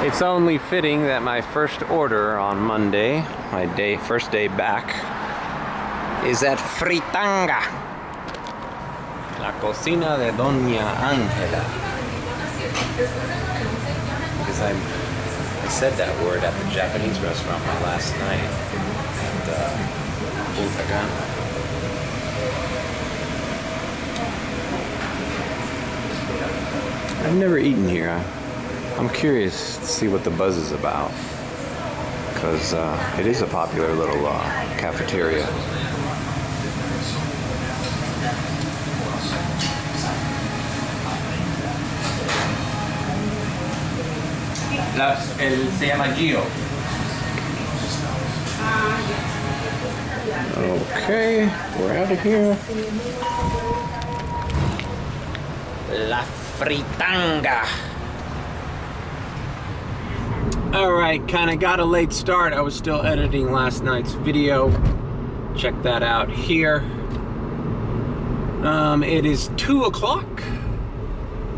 It's only fitting that my first order on Monday, my first day back, is at Fritanga, la Cocina de Doña Angela. Because I said that word at the Japanese restaurant last night at Fritanga. I've never eaten here. I'm curious to see what the buzz is about, because it is a popular little cafeteria. Se llama Gio. Okay, we're out of here. La Fritanga. Alright, kinda got a late start. I was still editing last night's video. Check that out here. It is 2 o'clock.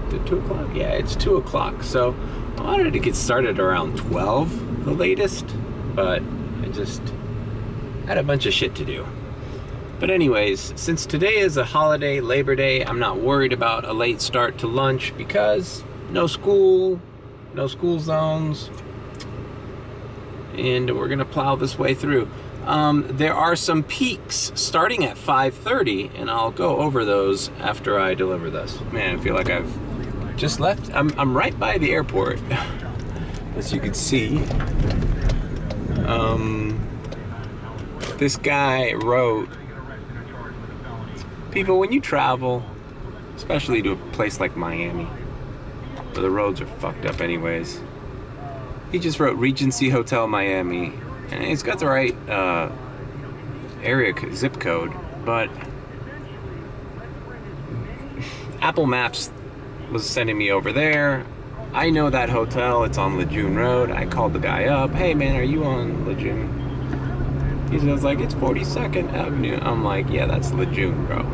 Is it 2 o'clock? Yeah, it's 2 o'clock. So I wanted to get started around 12, the latest, but I just had a bunch of shit to do. But anyways, since today is a holiday, Labor Day, I'm not worried about a late start to lunch because no school zones, and we're gonna plow this way through. There are some peaks starting at 5:30, and I'll go over those after I deliver this. Man, I feel like I've just left. I'm right by the airport, as you can see. This guy wrote, people, when you travel, especially to a place like Miami, where the roads are fucked up anyways, he just wrote Regency Hotel Miami, and it's got the right zip code, but Apple Maps was sending me over there. I know that hotel, it's on Lejeune Road. I called the guy up, hey man, are you on Lejeune? He was like, it's 42nd Avenue. I'm like, yeah, that's Lejeune, bro.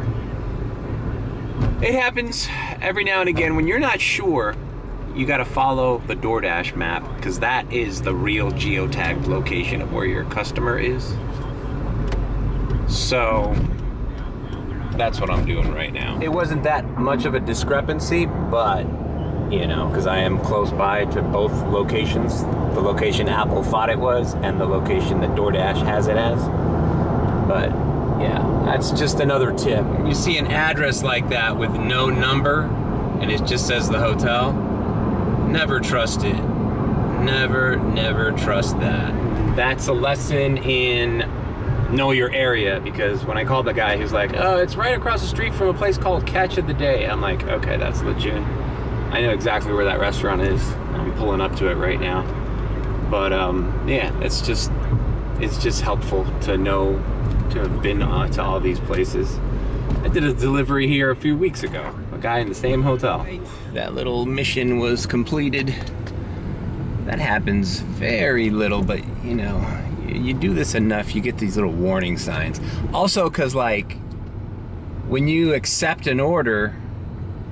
It happens every now and again. When you're not sure, you gotta follow the DoorDash map, because that is the real geotagged location of where your customer is. So that's what I'm doing right now. It wasn't that much of a discrepancy, but you know, because I am close by to both locations, the location Apple thought it was and the location that DoorDash has it as. But yeah, that's just another tip. You see an address like that with no number and it just says the hotel, never trust it. Never trust that. That's a lesson in know your area, because when I called the guy, he was like, oh, it's right across the street from a place called Catch of the Day. I'm like, okay, that's Lejeune. I know exactly where that restaurant is. I'm pulling up to it right now. But yeah, it's just helpful to know, to have been to all these places. I did a delivery here a few weeks ago. A guy in the same hotel. That little mission was completed. That happens very little, but you know, you do this enough, you get these little warning signs. Also, because like, when you accept an order,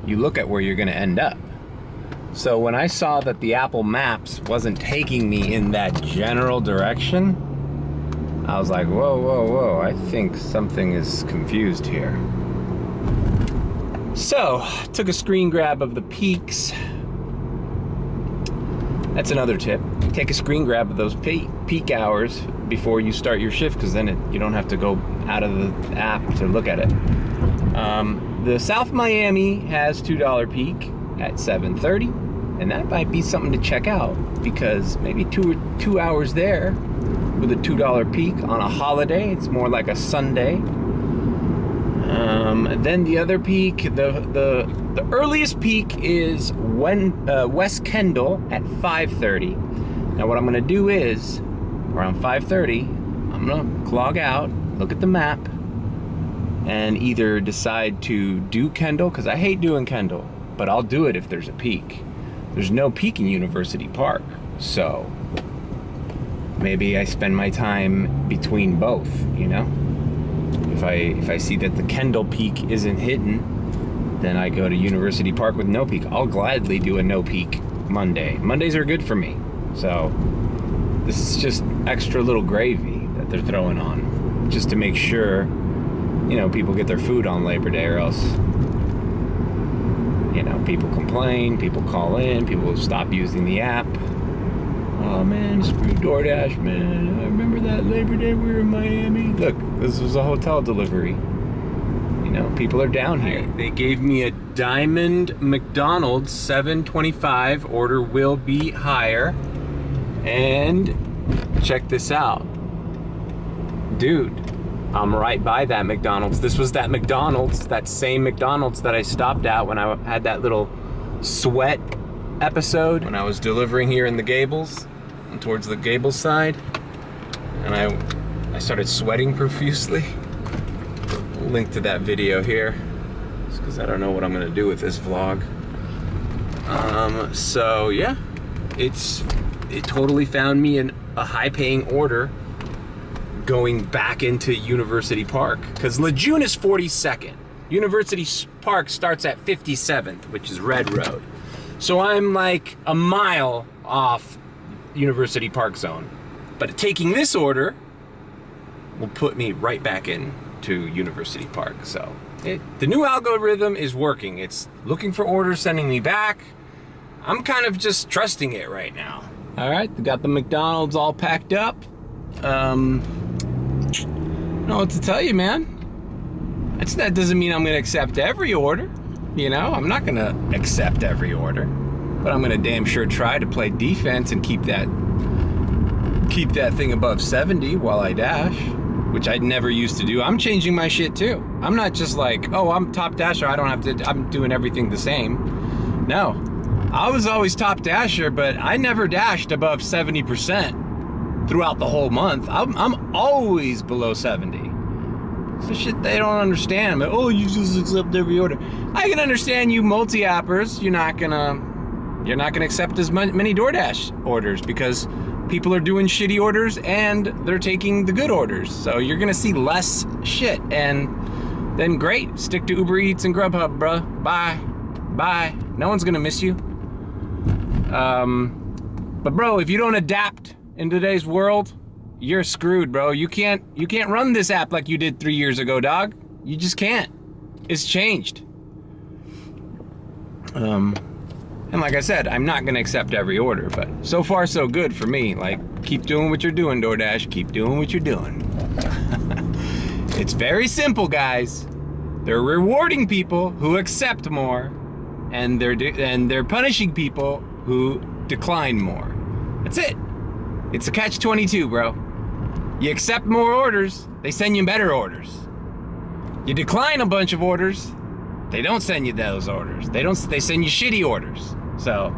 you look at where you're gonna end up. So when I saw that the Apple Maps wasn't taking me in that general direction, I was like, whoa, I think something is confused here. So, took a screen grab of the peaks. That's another tip. Take a screen grab of those peak hours before you start your shift, because then you don't have to go out of the app to look at it. The South Miami has $2 peak at 7:30, and that might be something to check out, because maybe two hours there with a $2 peak on a holiday. It's more like a Sunday. Then the other peak, the earliest peak is West Kendall at 5:30. Now what I'm gonna do is, around 5:30, I'm gonna clog out, look at the map, and either decide to do Kendall, because I hate doing Kendall, but I'll do it if there's a peak. There's no peak in University Park, so maybe I spend my time between both, you know? If I see that the Kendall peak isn't hidden, then I go to University Park with no peak. I'll gladly do a no peak Monday. Mondays are good for me. So this is just extra little gravy that they're throwing on, just to make sure, you know, people get their food on Labor Day, or else, you know, people complain, people call in, people stop using the app. Oh man, screw DoorDash, man. I remember that Labor Day we were in Miami. Look, this was a hotel delivery. You know, people are down here. They gave me a Diamond McDonald's $7.25. Order will be higher. And check this out. Dude, I'm right by that McDonald's. This was that McDonald's, that same McDonald's that I stopped at when I had that little sweat episode when I was delivering here in the Gables, towards the Gables side, and I started sweating profusely. Link to that video here, just because I don't know what I'm gonna do with this vlog. So yeah, it totally found me in a high-paying order going back into University Park, because Lejeune is 42nd. University Park starts at 57th, which is Red Road. So I'm like a mile off University Park zone. But taking this order will put me right back in to University Park. So the new algorithm is working. It's looking for orders, sending me back. I'm kind of just trusting it right now. All right, got the McDonald's all packed up. I don't know what to tell you, man. That doesn't mean I'm gonna accept every order. You know, I'm not gonna accept every order, but I'm gonna damn sure try to play defense and keep that thing above 70 while I dash, which I never used to do. I'm changing my shit too. I'm not just like, oh, I'm top dasher, I don't have to, I'm doing everything the same. No, I was always top dasher, but I never dashed above 70% throughout the whole month. I'm always below 70. So shit they don't understand. But, oh, you just accept every order. I can understand you multi-appers. You're not gonna accept as many DoorDash orders because people are doing shitty orders and they're taking the good orders. So you're gonna see less shit. And then great, stick to Uber Eats and Grubhub, bruh. Bye. No one's gonna miss you. But bro, if you don't adapt in today's world, you're screwed, bro. You can't run this app like you did 3 years ago, dog. You just can't. It's changed. And like I said, I'm not gonna accept every order, but so far so good for me. Like, keep doing what you're doing, DoorDash. Keep doing what you're doing. It's very simple, guys. They're rewarding people who accept more, and they're punishing people who decline more. That's it. It's a catch-22, bro. You accept more orders, they send you better orders. You decline a bunch of orders, they don't send you those orders. They send you shitty orders. So,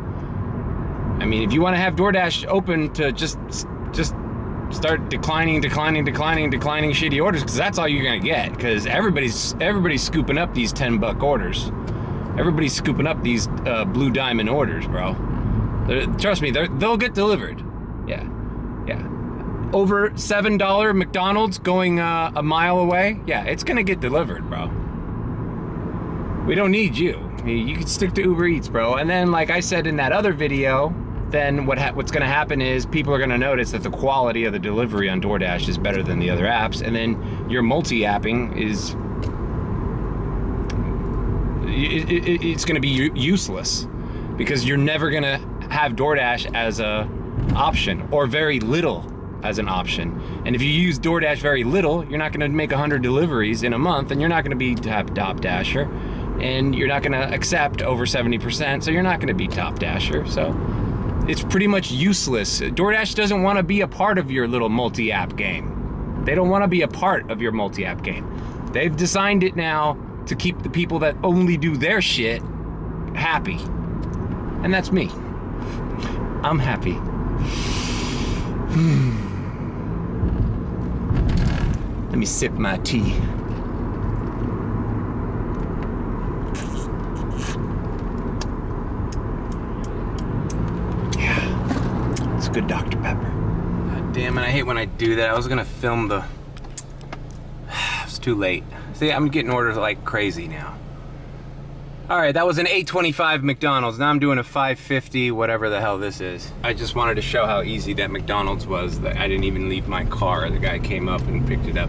I mean, if you want to have DoorDash open to just start declining shitty orders, because that's all you're gonna get. Because everybody's scooping up these $10 orders. Everybody's scooping up these Blue Diamond orders, bro. Trust me, they'll get delivered. Yeah. Over $7 McDonald's going a mile away, yeah, it's gonna get delivered, bro. We don't need you. I mean, you can stick to Uber Eats, bro. And then, like I said in that other video, then what's gonna happen is people are gonna notice that the quality of the delivery on DoorDash is better than the other apps, and then your multi-apping is it's gonna be useless because you're never gonna have DoorDash as a option, or very little as an option. And if you use DoorDash very little, you're not gonna make 100 deliveries in a month, and you're not gonna be top dasher, and you're not gonna accept over 70%, so you're not gonna be top dasher. So it's pretty much useless. DoorDash doesn't wanna be a part of your little multi-app game. They don't wanna be a part of your multi-app game. They've designed it now to keep the people that only do their shit happy. And that's me. I'm happy. Let me sip my tea. Yeah, it's good Dr. Pepper. God damn it, I hate when I do that. I was gonna film the... It's too late. See, I'm getting orders like crazy now. All right, that was an $8.25 McDonald's. Now I'm doing a $5.50, whatever the hell this is. I just wanted to show how easy that McDonald's was. That I didn't even leave my car. The guy came up and picked it up.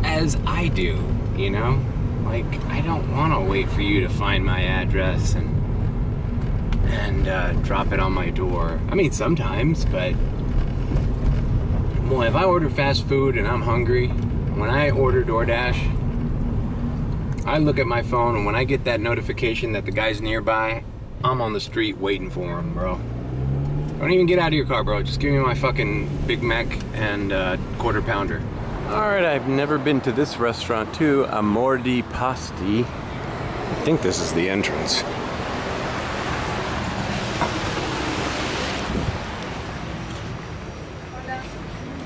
As I do, you know? Like, I don't want to wait for you to find my address and drop it on my door. I mean, sometimes, but... Well, if I order fast food and I'm hungry, when I order DoorDash, I look at my phone, and when I get that notification that the guy's nearby, I'm on the street waiting for him, bro. Don't even get out of your car, bro. Just give me my fucking Big Mac and quarter pounder. All right, I've never been to this restaurant too, Amor di Pasti. I think this is the entrance.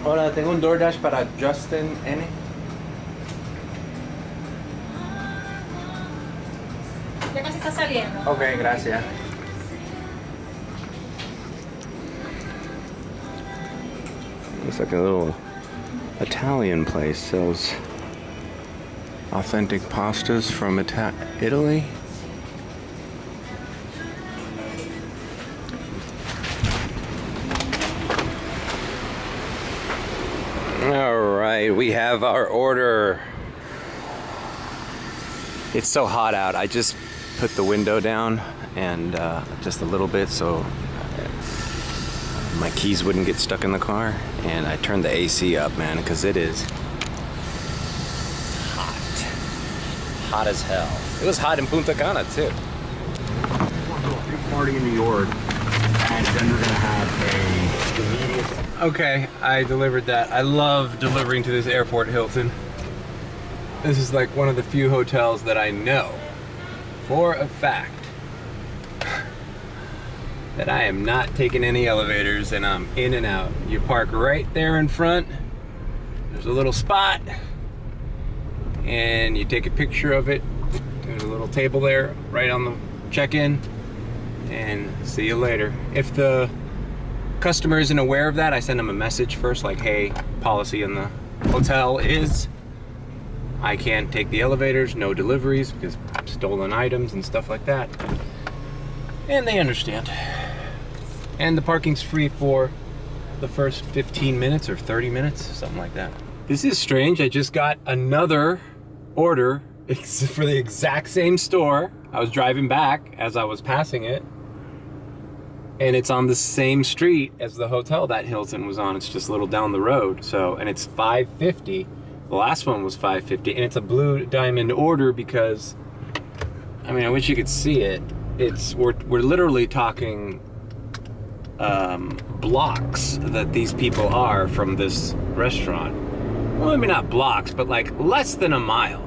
Hola, tengo un DoorDash para Justin N. Ya casi está saliendo. Okay, gracias. Looks like a little Italian place. Sells authentic pastas from Italy. All right, we have our order. It's so hot out. I just put the window down and just a little bit so my keys wouldn't get stuck in the car, and I turned the AC up, man, because it is hot as hell. It was hot in Punta Cana too. A big party in New York, and then we're gonna have a immediate. Okay, I delivered that. I love delivering to this airport, Hilton. This is like one of the few hotels that I know for a fact that I am not taking any elevators and I'm in and out. You park right there in front. There's a little spot and you take a picture of it. There's a little table there right on the check-in, and see you later. If the customer isn't aware of that, I send them a message first, like, hey, policy in the hotel is I can't take the elevators, no deliveries, because stolen items and stuff like that. And they understand. And the parking's free for the first 15 minutes or 30 minutes, something like that. This is strange. I just got another order for the exact same store. I was driving back as I was passing it, and it's on the same street as the hotel that Hilton was on. It's just a little down the road. So, and it's $5.50. The last one was $5.50, and it's a Blue Diamond order because, I mean, I wish you could see it. We're literally talking blocks that these people are from this restaurant. Well, maybe not blocks, but like less than a mile.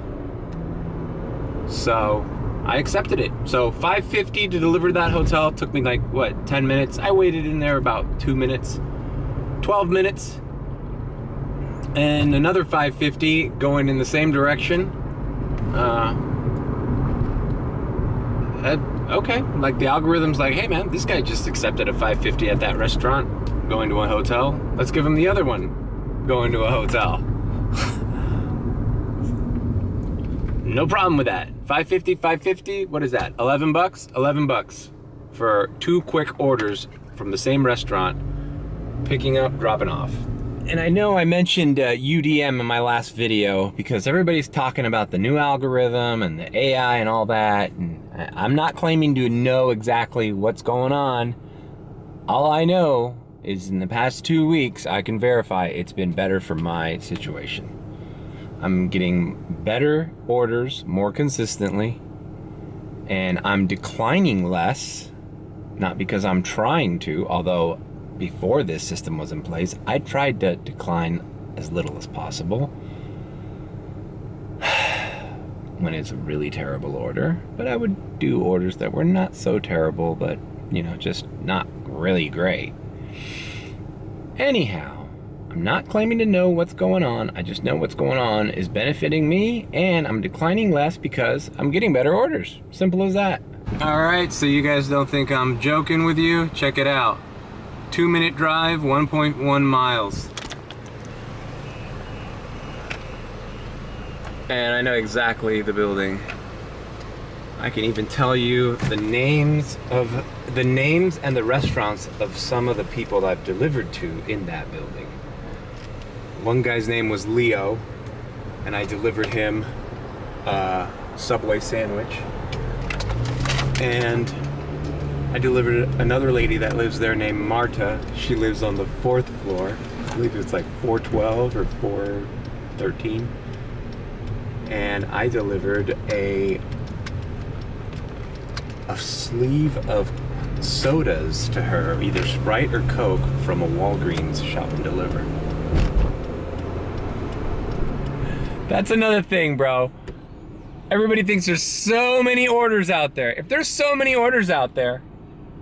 So I accepted it. So $5.50 to deliver to that hotel took me like, what, 10 minutes? I waited in there about 2 minutes, 12 minutes. And another $5.50 going in the same direction. Okay, like the algorithm's like, hey man, this guy just accepted a $5.50 at that restaurant going to a hotel. Let's give him the other one going to a hotel. No problem with that. $5.50, what is that? 11 bucks? 11 bucks for 2 quick orders from the same restaurant, picking up, dropping off. And I know I mentioned UDM in my last video because everybody's talking about the new algorithm and the AI and all that. And I'm not claiming to know exactly what's going on. All I know is in the past 2 weeks, I can verify it's been better for my situation. I'm getting better orders more consistently, and I'm declining less, not because I'm trying to, although before this system was in place, I tried to decline as little as possible when it's a really terrible order, but I would do orders that were not so terrible, but, you know, just not really great. Anyhow, I'm not claiming to know what's going on. I just know what's going on is benefiting me, and I'm declining less because I'm getting better orders. Simple as that. All right, so you guys don't think I'm joking with you? Check it out. 2-minute drive, 1.1 miles. And I know exactly the building. I can even tell you the names and the restaurants of some of the people I've delivered to in that building. One guy's name was Leo, and I delivered him a Subway sandwich. And I delivered another lady that lives there named Marta. She lives on the 4th floor. I believe it's like 412 or 413. And I delivered a sleeve of sodas to her, either Sprite or Coke, from a Walgreens shop and deliver. That's another thing, bro. Everybody thinks there's so many orders out there. If there's so many orders out there,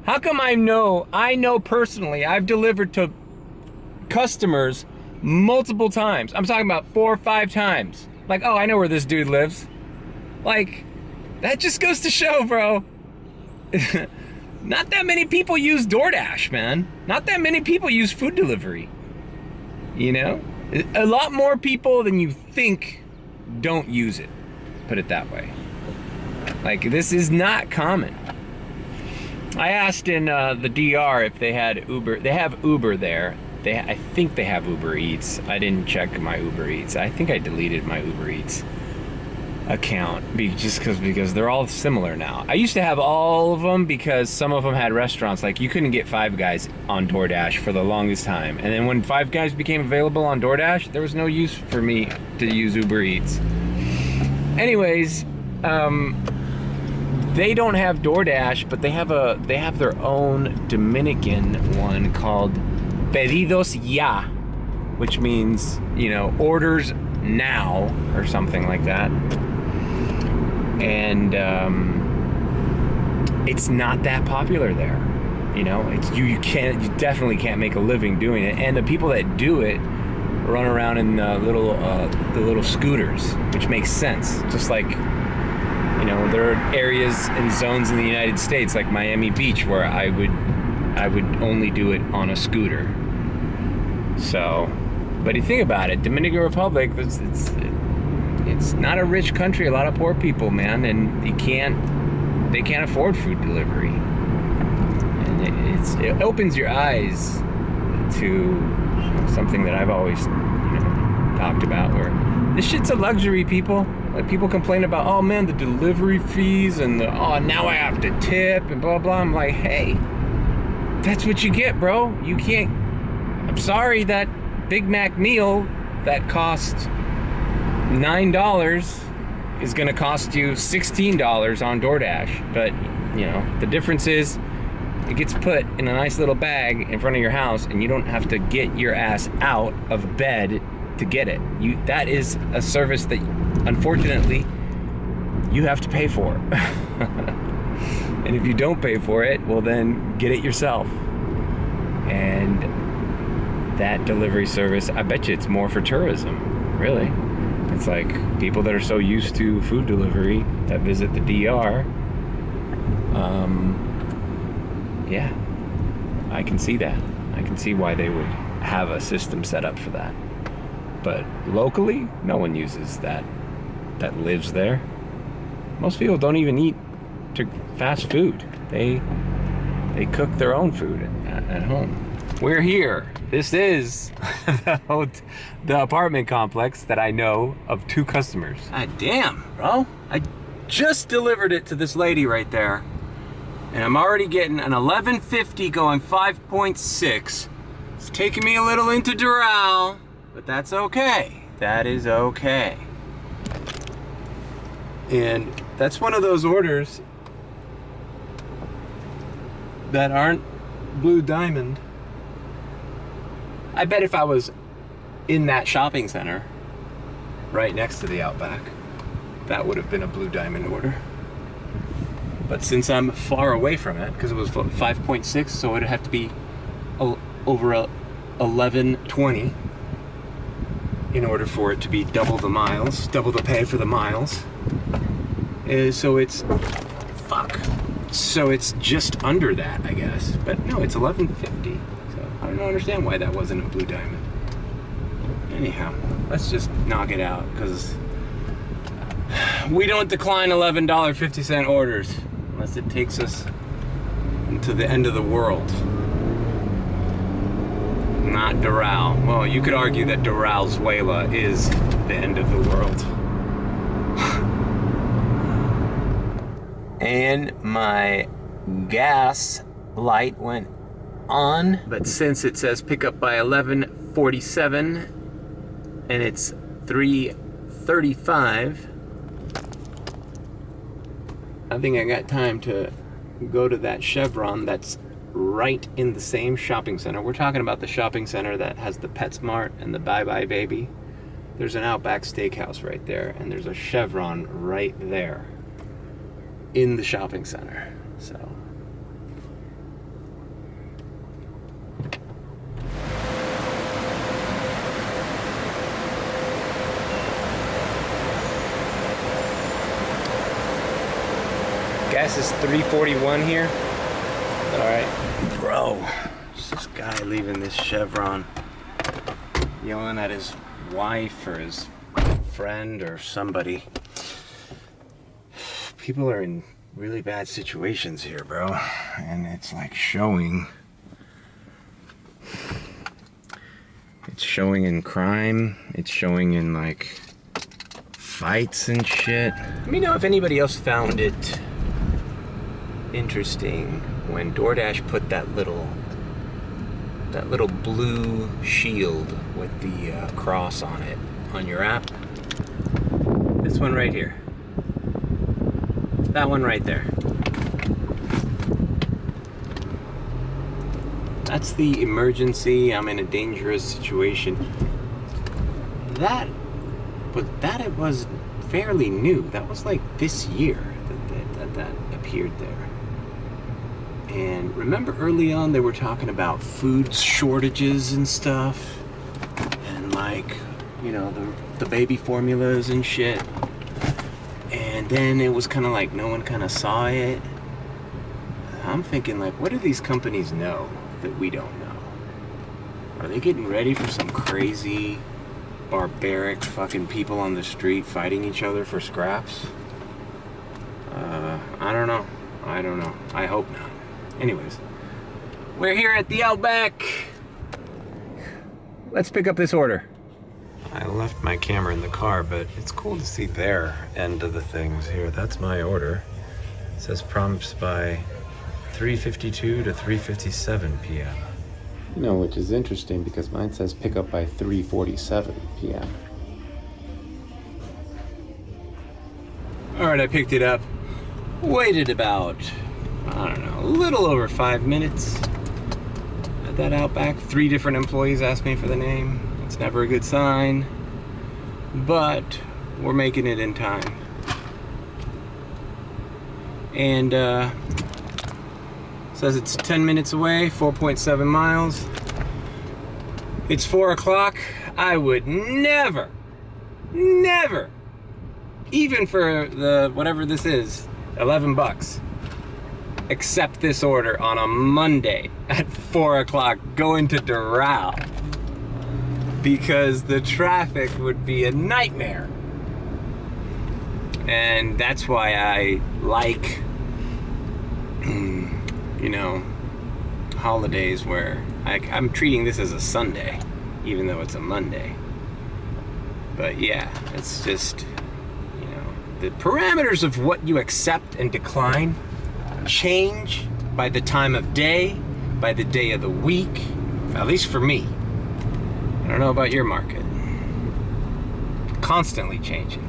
how come I know personally, I've delivered to customers multiple times. I'm talking about 4 or 5 times. Like, oh, I know where this dude lives. Like, that just goes to show, bro. Not that many people use DoorDash, man. Not that many people use food delivery. You know? A lot more people than you think don't use it. Put it that way. Like, this is not common. I asked in the DR if they had Uber. They have Uber there. I think they have Uber Eats. I didn't check my Uber Eats. I think I deleted my Uber Eats account just because they're all similar now. I used to have all of them because some of them had restaurants. Like, you couldn't get Five Guys on DoorDash for the longest time. And then when Five Guys became available on DoorDash, there was no use for me to use Uber Eats. Anyways, they don't have DoorDash, but they have their own Dominican one called Pedidos Ya, which means, you know, orders now or something like that. And it's not that popular there. You know, you definitely can't make a living doing it. And the people that do it run around in the little scooters, which makes sense. Just like, you know, there are areas and zones in the United States, like Miami Beach, where I would only do it on a scooter. So, but you think about it, Dominican Republic, it's not a rich country. A lot of poor people, man, and they can't afford food delivery. And it opens your eyes to something that I've always, you know, talked about, where this shit's a luxury, people. Like, people complain about, oh man, the delivery fees and now I have to tip and blah blah. I'm like, hey, that's what you get, bro. You can't. I'm sorry, that Big Mac meal that costs $9 is gonna cost you $16 on DoorDash. But, you know, the difference is it gets put in a nice little bag in front of your house, and you don't have to get your ass out of bed to get it. That is a service that, unfortunately, you have to pay for. And if you don't pay for it, well, then get it yourself. And that delivery service, I bet you it's more for tourism, really. It's like people that are so used to food delivery that visit the DR. Yeah, I can see that. I can see why they would have a system set up for that. But locally, no one uses that lives there. Most people don't even eat fast food. They cook their own food at home. We're here. This is the apartment complex that I know of 2 customers. God damn, bro. I just delivered it to this lady right there. And I'm already getting an 1150 going 5.6. It's taking me a little into Doral, but that's okay. That is okay. And that's one of those orders that aren't Blue Diamond. I bet if I was in that shopping center right next to the Outback, that would have been a Blue Diamond order. But since I'm far away from it, because it was 5.6, so it'd have to be over 1120 in order for it to be double the miles, double the pay for the miles. So it's just under that, I guess. But no, it's 1150. So I don't understand why that wasn't a Blue Diamond. Anyhow, let's just knock it out, because We don't decline $11.50 orders unless it takes us to the end of the world. Not Doral. Well, you could argue that Doralzuela is the end of the world. And my gas light went on, but since it says pick up by 11:47 and it's 3:35, I think I got time to go to that Chevron that's right in the same shopping center. We're talking about the shopping center that has the PetSmart and the Bye Bye Baby. There's an Outback Steakhouse right there, and there's a Chevron right there in the shopping center. So gas is $3.41 here. All right, bro. It's this guy leaving this Chevron, yelling at his wife or his friend or somebody. People are in really bad situations here, bro, and it's like showing. It's showing in crime. It's showing in like fights and shit. Let me know if anybody else found it interesting when DoorDash put that little blue shield with the cross on it on your app. This one right here. That one right there. That's the emergency, I'm in a dangerous situation. That it was fairly new. That was like this year that appeared there. And remember early on they were talking about food shortages and stuff, and like, you know, the baby formulas and shit. And then it was kind of like no one kind of saw it. I'm thinking like, what do these companies know that we don't know? Are they getting ready for some crazy, barbaric fucking people on the street fighting each other for scraps? I don't know. I hope not. Anyways, we're here at the Outback. Let's pick up this order. I left my camera in the car, but it's cool to see their end of the things here. That's my order. It says prompts by 3:52 to 3:57 p.m. You know, which is interesting because mine says pick up by 3:47 p.m. All right, I picked it up. Waited about, I don't know, a little over 5 minutes at that Outback. 3 different employees asked me for the name. It's never a good sign, but we're making it in time. And says it's 10 minutes away, 4.7 miles. It's 4 o'clock. I would never, even for the whatever this is, $11, accept this order on a Monday at 4 o'clock going to Doral, because the traffic would be a nightmare. And that's why I like, you know, holidays where I'm treating this as a Sunday, even though it's a Monday. But yeah, it's just, you know, the parameters of what you accept and decline change by the time of day, by the day of the week, at least for me. I don't know about your market. Constantly changing.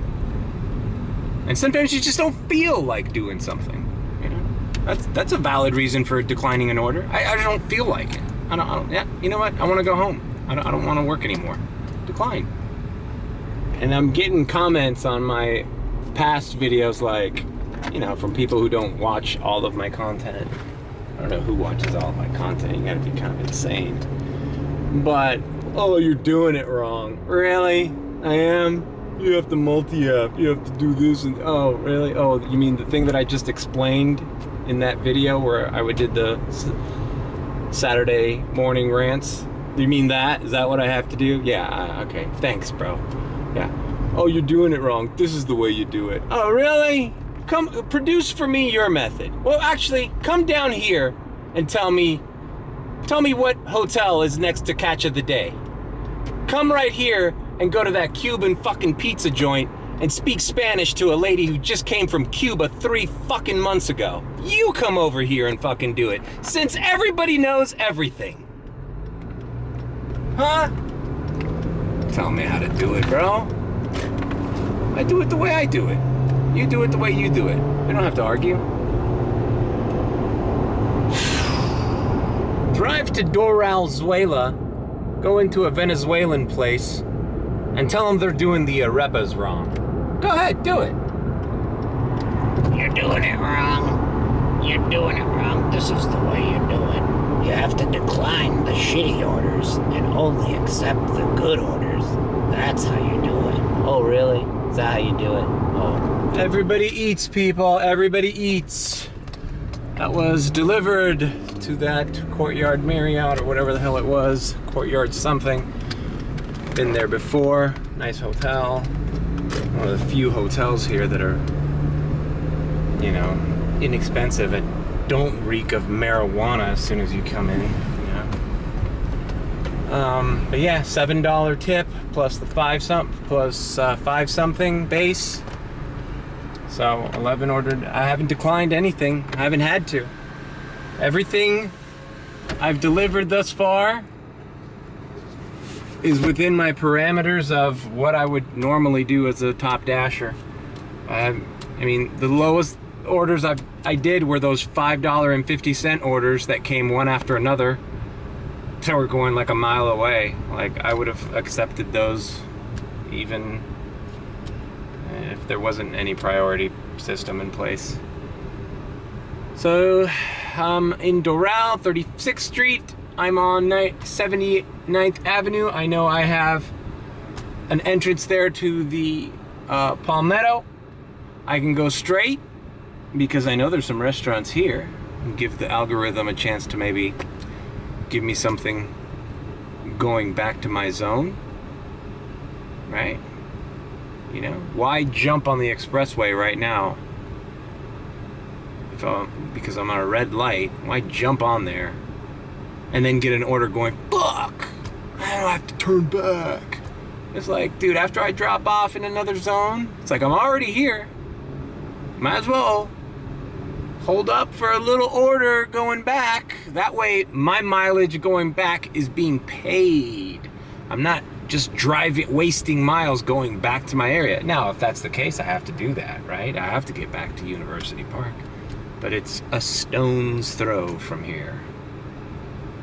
And sometimes you just don't feel like doing something. You know, that's a valid reason for declining an order. I just don't feel like it. I don't. Yeah, you know what? I want to go home. I don't want to work anymore. Decline. And I'm getting comments on my past videos, like, you know, from people who don't watch all of my content. I don't know who watches all of my content. You gotta be kind of insane. But, oh, you're doing it wrong. Really? I am? You have to multi-app. You have to do this and, oh, really? Oh, you mean the thing that I just explained in that video where I did the Saturday morning rants? You mean that? Is that what I have to do? Yeah, okay. Thanks, bro. Yeah. Oh, you're doing it wrong. This is the way you do it. Oh, really? Come produce for me your method. Well, actually, come down here and tell me what hotel is next to Catch of the Day. Come right here and go to that Cuban fucking pizza joint and speak Spanish to a lady who just came from Cuba 3 fucking months ago. You come over here and fucking do it, since everybody knows everything. Huh? Tell me how to do it, bro. I do it the way I do it. You do it the way you do it. We don't have to argue. Drive to Doralzuela, go into a Venezuelan place, and tell them they're doing the arepas wrong. Go ahead, do it. You're doing it wrong. You're doing it wrong. This is the way you do it. You have to decline the shitty orders and only accept the good orders. That's how you do it. Oh, really? Is that how you do it? Oh. Everybody eats, people. Everybody eats. That was delivered to that Courtyard Marriott or whatever the hell it was. Courtyard something. Been there before. Nice hotel. One of the few hotels here that are, you know, inexpensive and don't reek of marijuana as soon as you come in. But yeah, $7 tip plus the 5 something base. So 11 ordered. I haven't declined anything. I haven't had to. Everything I've delivered thus far is within my parameters of what I would normally do as a top dasher. I mean, the lowest orders I did were those $5.50 orders that came one after another. So we're going like a mile away. Like, I would have accepted those even if there wasn't any priority system in place. So in Doral, 36th Street, I'm on 79th Avenue. I know I have an entrance there to the Palmetto. I can go straight because I know there's some restaurants here. Give the algorithm a chance to maybe give me something going back to my zone, right? You know, why jump on the expressway right now? Because I'm on a red light, why jump on there and then get an order going, fuck, I don't have to turn back. It's like, dude, after I drop off in another zone, it's like I'm already here. Might as well hold up for a little order going back. That way my mileage going back is being paid. I'm not just wasting miles going back to my area. Now, if that's the case, I have to do that, right? I have to get back to University Park. But it's a stone's throw from here.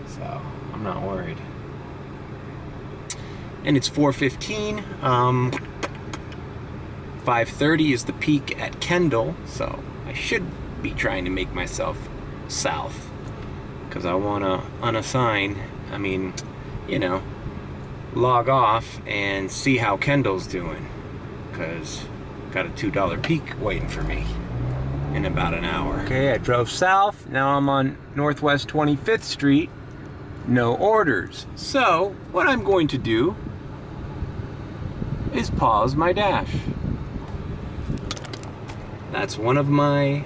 So I'm not worried. And it's 4:15. 5:30 is the peak at Kendall, so I should be trying to make myself south, because I want to unassign, log off and see how Kendall's doing, because got a $2 peak waiting for me in about an hour. Okay, I drove south. Now I'm on Northwest 25th Street. No orders. So what I'm going to do is pause my dash. That's one of my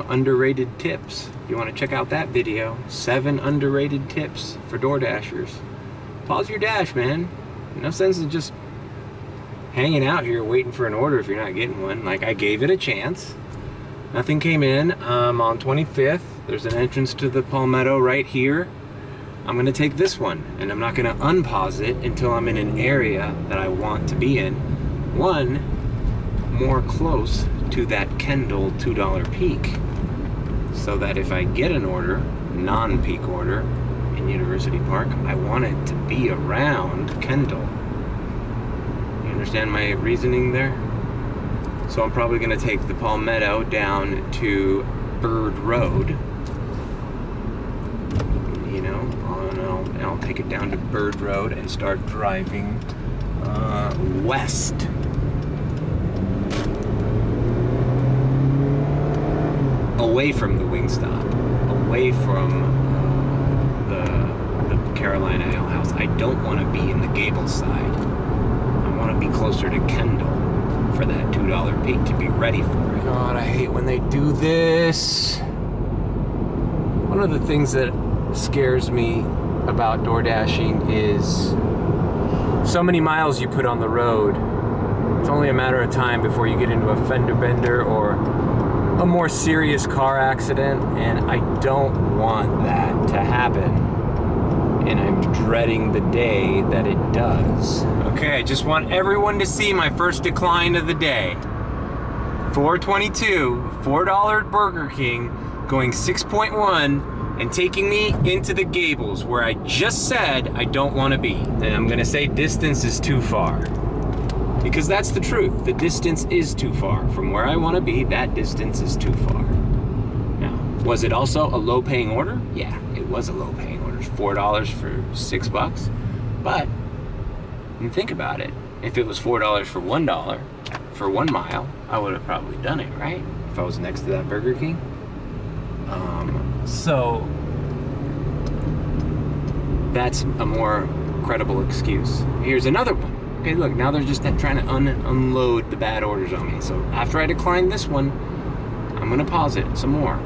underrated tips. If you want to check out that video, 7 underrated tips for Door Dashers. Pause your dash, man. No sense in just hanging out here waiting for an order if you're not getting one. Like, I gave it a chance. Nothing came in. On 25th, there's an entrance to the Palmetto right here. I'm going to take this one, and I'm not going to unpause it until I'm in an area that I want to be in. One, more close to that Kendall $2 peak, so that if I get an order, non-peak order, in University Park, I want it to be around Kendall. You understand my reasoning there? So I'm probably going to take the Palmetto down to Bird Road. I'll take it down to Bird Road and start driving west. Away from the Wingstop, away from the Carolina Ale House. I I don't want to be in the Gable side. I want to be closer to Kendall for that $2 peak to be ready for it. God, I hate when they do this. One of the things that scares me about DoorDashing is so many miles you put on the road. It's only a matter of time before you get into a fender bender or a more serious car accident, and I don't want that to happen. And I'm dreading the day that it does. Okay, I just want everyone to see my first decline of the day. $4.22, $4 Burger King, going 6.1, and taking me into the Gables, where I just said I don't want to be. And I'm gonna say distance is too far. Because that's the truth. The distance is too far. From where I want to be, that distance is too far. Now, was it also a low-paying order? Yeah, it was a low-paying order. $4 for $6. But, you think about it. If it was $4 for $1 for 1 mile, I would have probably done it, right? If I was next to that Burger King. So that's a more credible excuse. Here's another one. Okay, look, now they're just trying to unload the bad orders on me. So after I decline this one, I'm gonna pause it some more.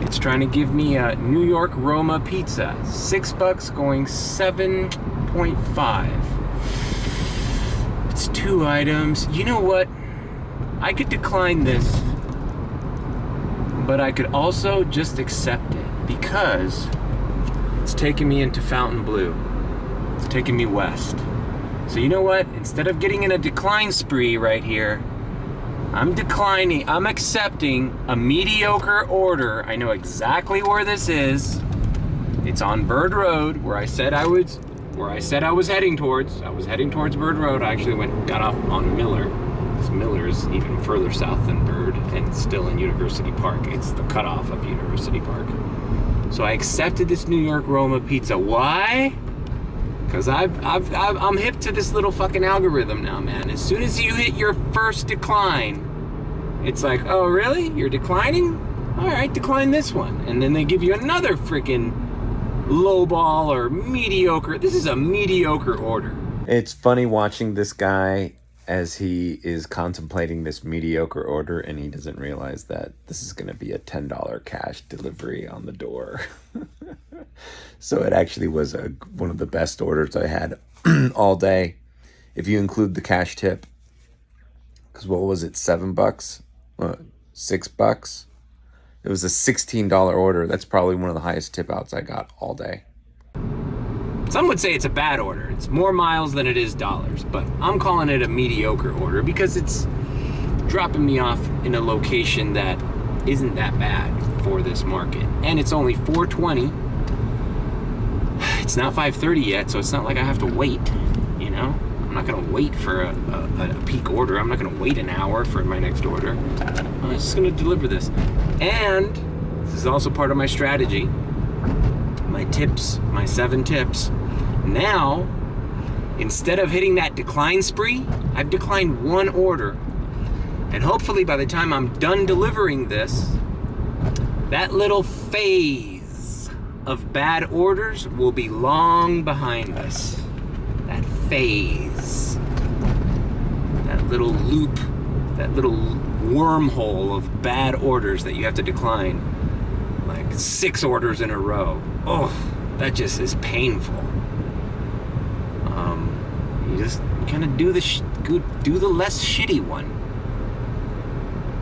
It's trying to give me a New York Roma pizza. $6 going 7.5. It's 2 items. You know what? I could decline this, but I could also just accept it because it's taking me into Fontainebleau. It's taking me west. So you know what? Instead of getting in a decline spree right here, I'm accepting a mediocre order. I know exactly where this is. It's on Bird Road, where I said I was heading towards. I was heading towards Bird Road. I actually got off on Miller. Miller is even further south than Bird and still in University Park. It's the cutoff of University Park. So I accepted this New York Roma pizza. Why? Because I'm hip to this little fucking algorithm now, man. As soon as you hit your first decline, it's like, oh really? You're declining? All right, decline this one. And then they give you another freaking lowball or mediocre. This is a mediocre order. It's funny watching this guy as he is contemplating this mediocre order, and he doesn't realize that this is going to be a $10 cash delivery on the door. So it actually was one of the best orders I had all day, if you include the cash tip. Because what was it, $7? $6? It was a $16 order. That's probably one of the highest tip outs I got all day. Some would say it's a bad order. It's more miles than it is dollars, but I'm calling it a mediocre order because it's dropping me off in a location that isn't that bad for this market. And it's only 4:20. It's not 5:30 yet, so it's not like I have to wait, you know? I'm not gonna wait for a peak order. I'm not gonna wait an hour for my next order. I'm just gonna deliver this. And this is also part of my strategy. My tips, my 7 tips. Now, instead of hitting that decline spree, I've declined 1 order. And hopefully by the time I'm done delivering this, that little phase of bad orders will be long behind us. That phase. That little loop, that little wormhole of bad orders that you have to decline. Like 6 orders in a row. Oh, that just is painful. You just kind of do the less shitty one,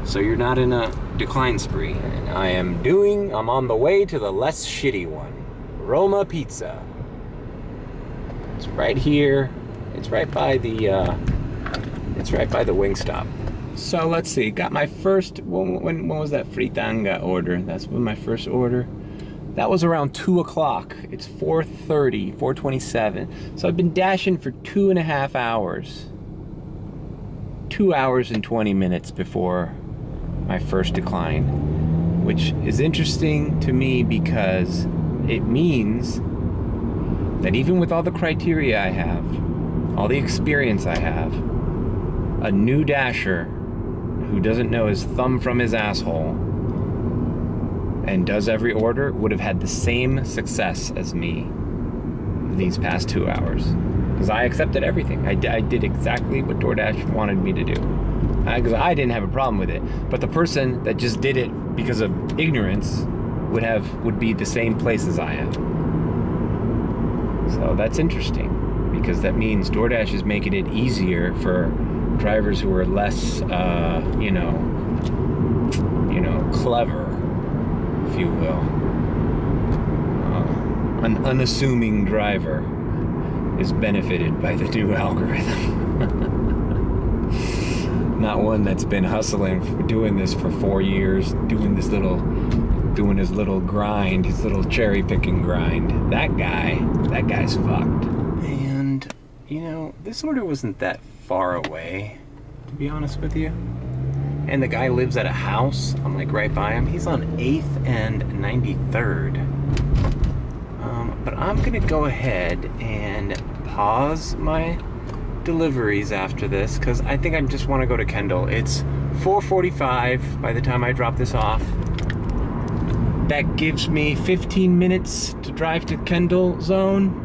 so you're not in a decline spree. And I'm on the way to the less shitty one, Roma Pizza. It's right here. It's right by the Wingstop. So let's see. Got my first. When was that Fritanga order? That's when my first order. That was around 2 o'clock. It's 4:30, 4:27. So I've been dashing for 2.5 hours. 2 hours and 20 minutes before my first decline, which is interesting to me because it means that even with all the criteria I have, all the experience I have, a new dasher who doesn't know his thumb from his asshole and does every order would have had the same success as me. these past 2 hours. Because I accepted everything. I did exactly what DoorDash wanted me to do. Because I didn't have a problem with it. But the person that just did it because of ignorance would be the same place as I am. So that's interesting. Because that means DoorDash is making it easier for drivers who are less, clever, if you will. An unassuming driver is benefited by the new algorithm. Not one that's been hustling, doing this for 4 years, doing his little grind, his little cherry picking grind. That guy's fucked. And, this order wasn't that far away, to be honest with you. And the guy lives at a house. I'm like right by him. He's on 8th and 93rd. But I'm gonna go ahead and pause my deliveries after this because I think I just want to go to Kendall. It's 4:45 by the time I drop this off. That gives me 15 minutes to drive to Kendall zone,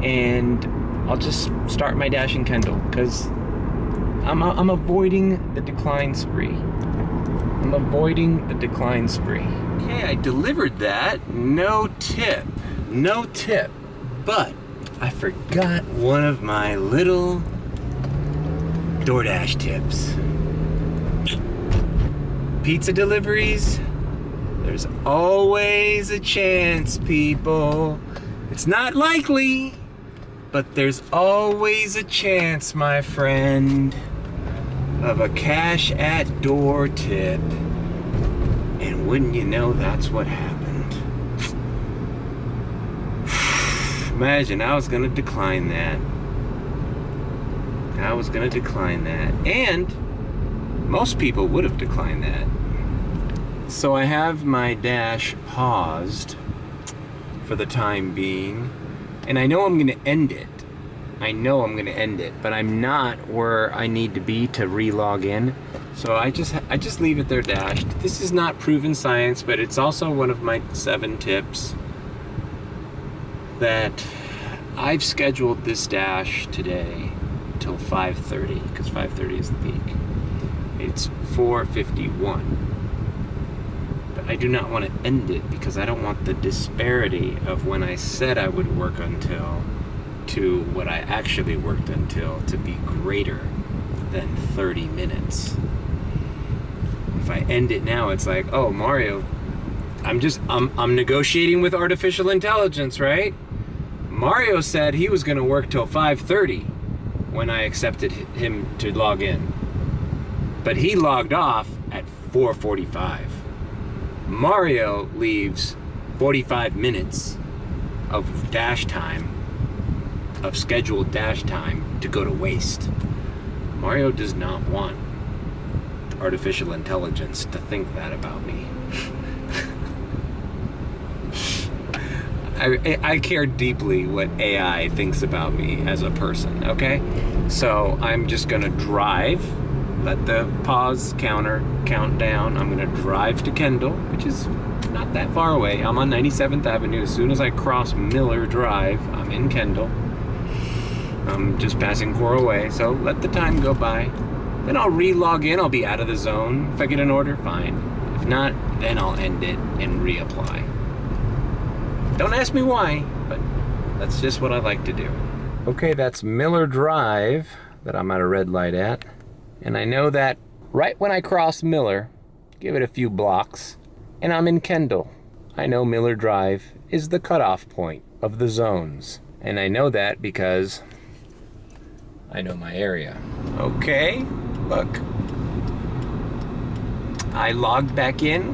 and I'll just start my dash in Kendall because I'm avoiding the decline spree. Okay, I delivered that. No tip, but I forgot one of my little DoorDash tips. Pizza deliveries, there's always a chance, people. It's not likely, but there's always a chance, my friend, of a cash at door tip. And wouldn't you know, that's what happened. Imagine, I was gonna decline that. And most people would have declined that. So I have my dash paused for the time being. And I know I'm gonna end it. But I'm not where I need to be to re-log in. So I just leave it there dashed. This is not proven science, but it's also one of my 7 tips that I've scheduled this dash today till 5:30 because 5:30 is the peak. It's 4:51. But I do not want to end it because I don't want the disparity of when I said I would work until to what I actually worked until to be greater than 30 minutes. If I end it now, it's like, oh, Mario, I'm negotiating with artificial intelligence, right? Mario said he was gonna work till 5:30 when I accepted him to log in. But he logged off at 4:45. Mario leaves 45 minutes of dash time, of scheduled dash time, to go to waste. Mario does not want artificial intelligence to think that about me. I care deeply what AI thinks about me as a person, okay? So I'm just gonna drive, let the pause counter count down. I'm gonna drive to Kendall, which is not that far away. I'm on 97th Avenue. As soon as I cross Miller Drive, I'm in Kendall. I'm just passing Coral Way, so let the time go by. Then I'll re-log in, I'll be out of the zone. If I get an order, fine. If not, then I'll end it and reapply. Don't ask me why, but that's just what I like to do. Okay, that's Miller Drive that I'm at a red light at. And I know that right when I cross Miller, give it a few blocks, and I'm in Kendall. I know Miller Drive is the cutoff point of the zones. And I know that because I know my area. Okay, look. I logged back in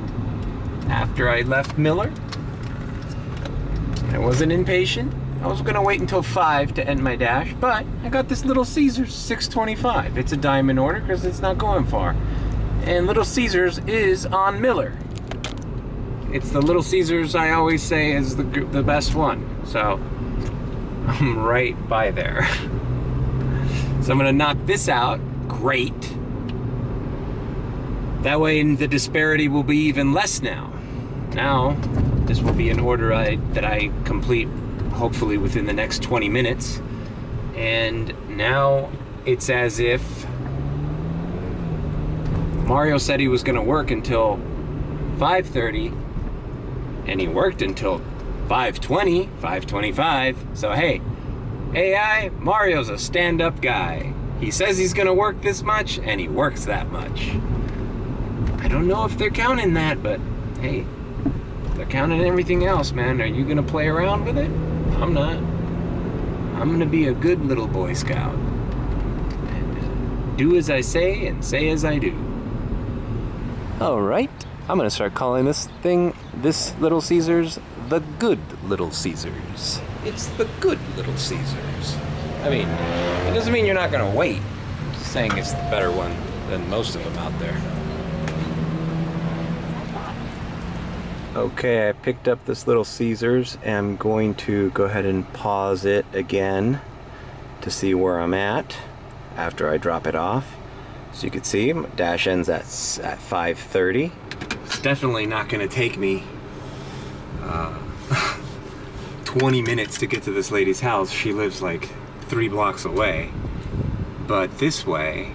after I left Miller. I wasn't impatient. I was gonna wait until 5 to end my dash, but I got this Little Caesars 625. It's a diamond order because it's not going far. And Little Caesars is on Miller. It's the Little Caesars I always say is the best one. So I'm right by there. So I'm gonna knock this out. Great. That way the disparity will be even less now. Now, this will be an order that I complete hopefully within the next 20 minutes. And now it's as if Mario said he was gonna work until 5:30, and he worked until 5:20, 5:25. So hey, AI, Mario's a stand-up guy. He says he's gonna work this much, and he works that much. I don't know if they're counting that, but hey, they're counting everything else, man. Are you gonna play around with it? I'm not. I'm gonna be a good little Boy Scout. And do as I say and say as I do. All right, I'm gonna start calling this little Caesars, the good little Caesars. It's the good little Caesars. I mean, it doesn't mean you're not gonna wait. I'm just saying it's the better one than most of them out there. Okay, I picked up this little Caesars and I'm going to go ahead and pause it again to see where I'm at after I drop it off. So you can see, my dash ends at 5:30. It's definitely not gonna take me 20 minutes to get to this lady's house. She lives like 3 blocks away. But this way,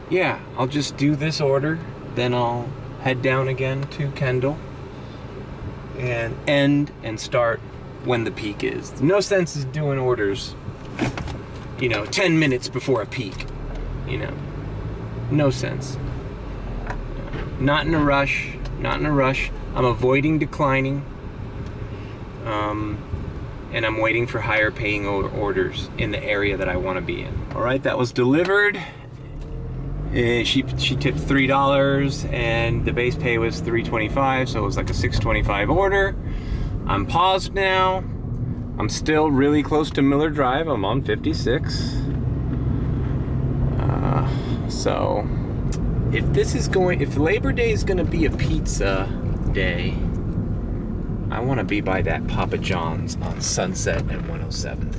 yeah, I'll just do this order, then I'll head down again to Kendall and end and start when the peak is. No sense is doing orders, 10 minutes before a peak, no sense. Not in a rush, I'm avoiding declining, and I'm waiting for higher paying orders in the area that I want to be in. All right, that was delivered. She tipped $3 and the base pay was $3.25, so it was like a $6.25 order. I'm paused now. I'm still really close to Miller Drive. I'm on 56. So if Labor Day is gonna be a pizza day, I want to be by that Papa John's on Sunset and 107th.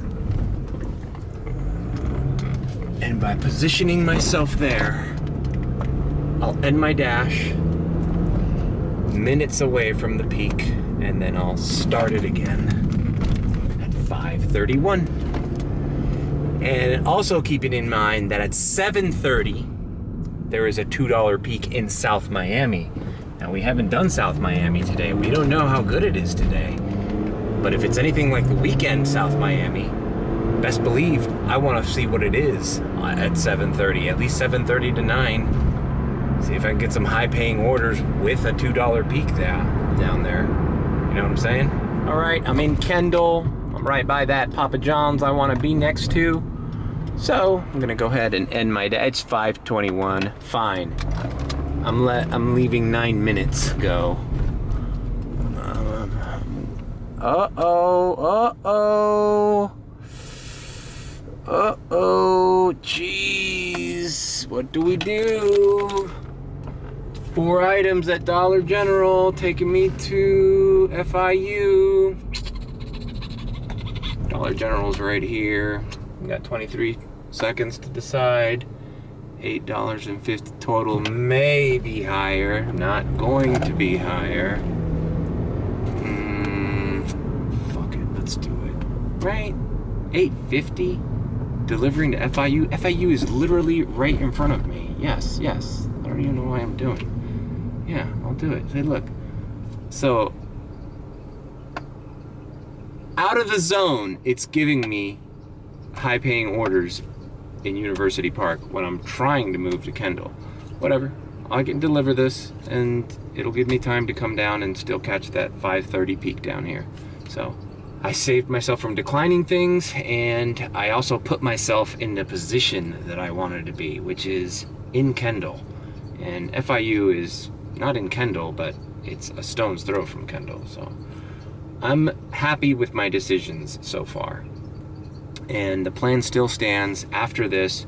And by positioning myself there, I'll end my dash minutes away from the peak, and then I'll start it again at 5:31. And also keeping in mind that at 7:30, there is a $2 peak in South Miami. Now, we haven't done South Miami today. We don't know how good it is today. But if it's anything like the weekend South Miami, best believe I want to see what it is at 7:30, at least 7:30 to 9. See if I can get some high-paying orders with a $2 peak down there. You know what I'm saying? All right, I'm in Kendall. I'm right by that Papa John's I want to be next to. So I'm gonna go ahead and end my day. It's 5:21. Fine. I'm leaving 9 minutes go. Jeez. What do we do? 4 items at Dollar General, taking me to FIU. Dollar General's right here. We got 23 seconds to decide. $8.50 total, maybe higher, not going to be higher. Fuck it, let's do it. Right? $8.50 delivering to FIU. FIU is literally right in front of me. Yes. I don't even know why I'm doing. Yeah, I'll do it. Say, look. So, out of the zone, it's giving me high-paying orders in University Park when I'm trying to move to Kendall. Whatever, I can deliver this and it'll give me time to come down and still catch that 5:30 peak down here. So I saved myself from declining things, and I also put myself in the position that I wanted to be, which is in Kendall. And FIU is not in Kendall, but it's a stone's throw from Kendall. So I'm happy with my decisions so far. And the plan still stands. After this,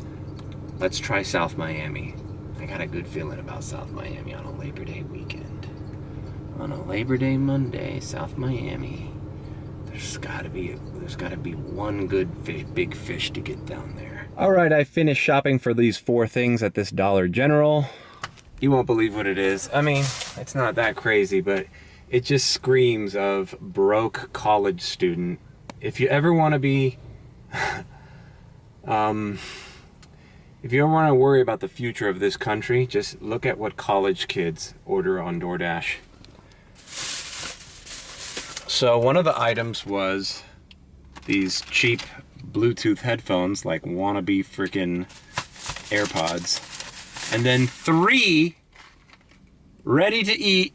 let's try South Miami. I got a good feeling about South Miami on a Labor Day weekend. On a Labor Day Monday, South Miami. There's gotta be one good big fish to get down there. All right, I finished shopping for these 4 things at this Dollar General. You won't believe what it is. I mean, it's not that crazy, but it just screams of broke college student if you ever want to be, if you ever want to worry about the future of this country, just look at what college kids order on DoorDash. So one of the items was these cheap Bluetooth headphones, like wannabe freaking AirPods, and then 3 ready-to-eat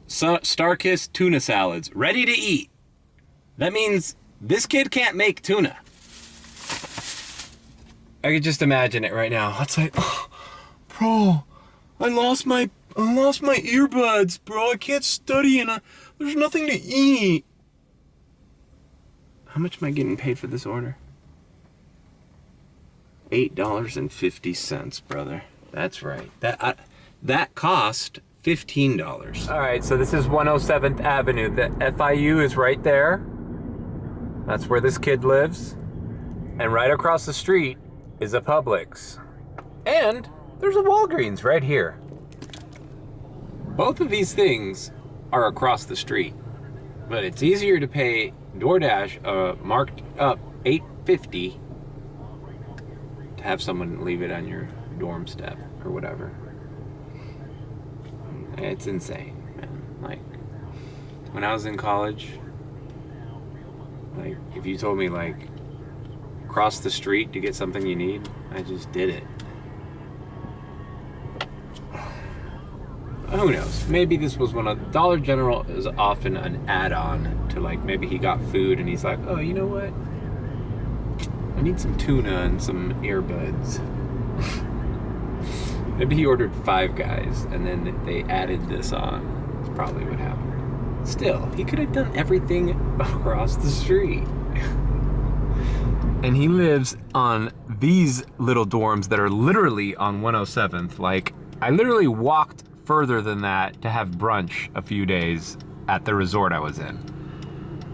Star-Kissed tuna salads. Ready to eat. That means this kid can't make tuna. I could just imagine it right now. It's like, oh, bro, I lost my earbuds, bro. I can't study and there's nothing to eat. How much am I getting paid for this order? $8.50, brother. That's right. That cost $15. All right, so this is 107th Avenue. The FIU is right there. That's where this kid lives. And right across the street is a Publix. And there's a Walgreens right here. Both of these things are across the street. But it's easier to pay DoorDash marked up $8.50 to have someone leave it on your dorm step or whatever. It's insane, man. Like, when I was in college, like, if you told me, like, cross the street to get something you need, I just did it. Who knows? Maybe this was one of Dollar General is often an add-on to, like, maybe he got food and he's like, oh, you know what? I need some tuna and some earbuds. Maybe he ordered 5 Guys and then they added this on. That's probably what happened. Still, he could have done everything across the street. And he lives on these little dorms that are literally on 107th. Like, I literally walked further than that to have brunch a few days at the resort I was in.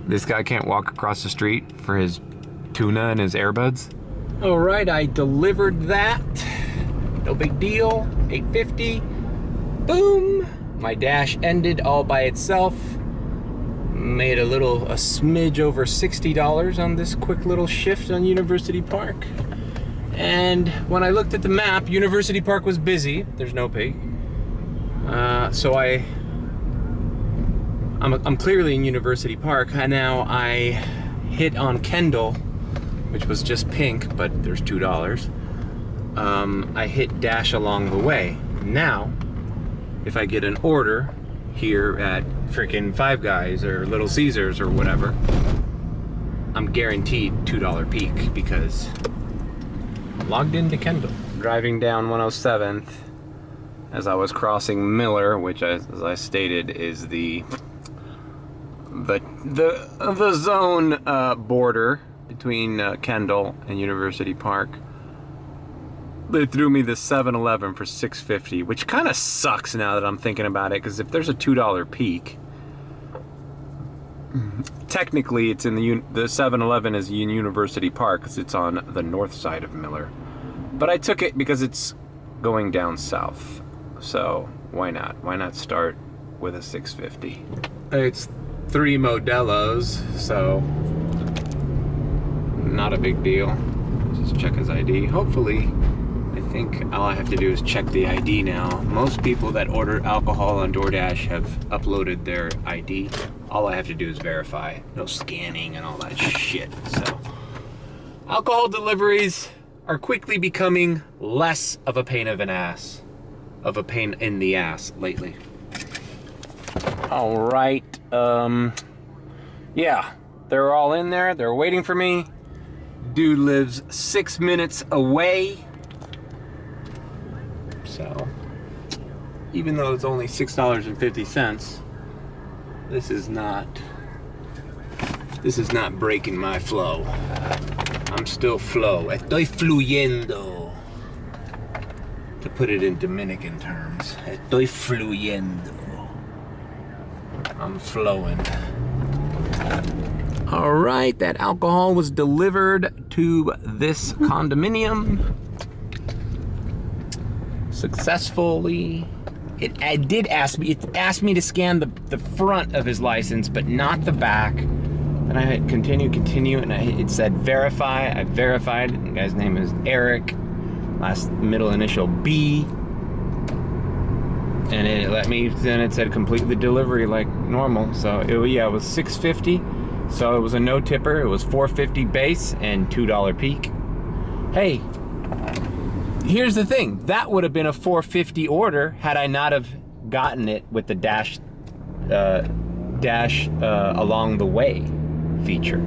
This guy can't walk across the street for his tuna and his earbuds. All right, I delivered that. No big deal. $8.50. Boom. My dash ended all by itself. Made a smidge over $60 on this quick little shift on University Park. And when I looked at the map, University Park was busy. There's no pig. So I'm clearly in University Park. And now I hit on Kendall, which was just pink, but there's $2. I hit dash along the way. Now, if I get an order here at freaking 5 Guys or Little Caesars or whatever, I'm guaranteed $2 peak because I'm logged into Kendall. Driving down 107th as I was crossing Miller, which, as I stated, is the zone border between Kendall and University Park. They threw me the 7-Eleven for $6.50, which kind of sucks now that I'm thinking about it, because if there's a $2 peak, technically it's in the 7-Eleven is in University Park because it's on the north side of Miller. But I took it because it's going down south, so why not? Why not start with a $6.50? It's 3 Modelo's, so not a big deal. Just check his ID. Hopefully, I think all I have to do is check the ID now. Most people that order alcohol on DoorDash have uploaded their ID. All I have to do is verify. No scanning and all that shit. So, alcohol deliveries are quickly becoming less of a pain in the ass lately. All right. Yeah, they're all in there. They're waiting for me. Dude lives 6 minutes away. So, even though it's only $6.50, this is not breaking my flow. I'm still flow. Estoy fluyendo. To put it in Dominican terms, estoy fluyendo. I'm flowing. All right, that alcohol was delivered to this condominium successfully. It asked me to scan the front of his license, but not the back. Then I hit continue, and it said verify. I verified. The guy's name is Eric. Last middle initial B. And it let me, then it said complete the delivery like normal. So it was $6.50. So it was a no tipper. It was $4.50 base and $2 peak. Hey, here's the thing. That would have been a $4.50 order had I not have gotten it with the dash along the way feature.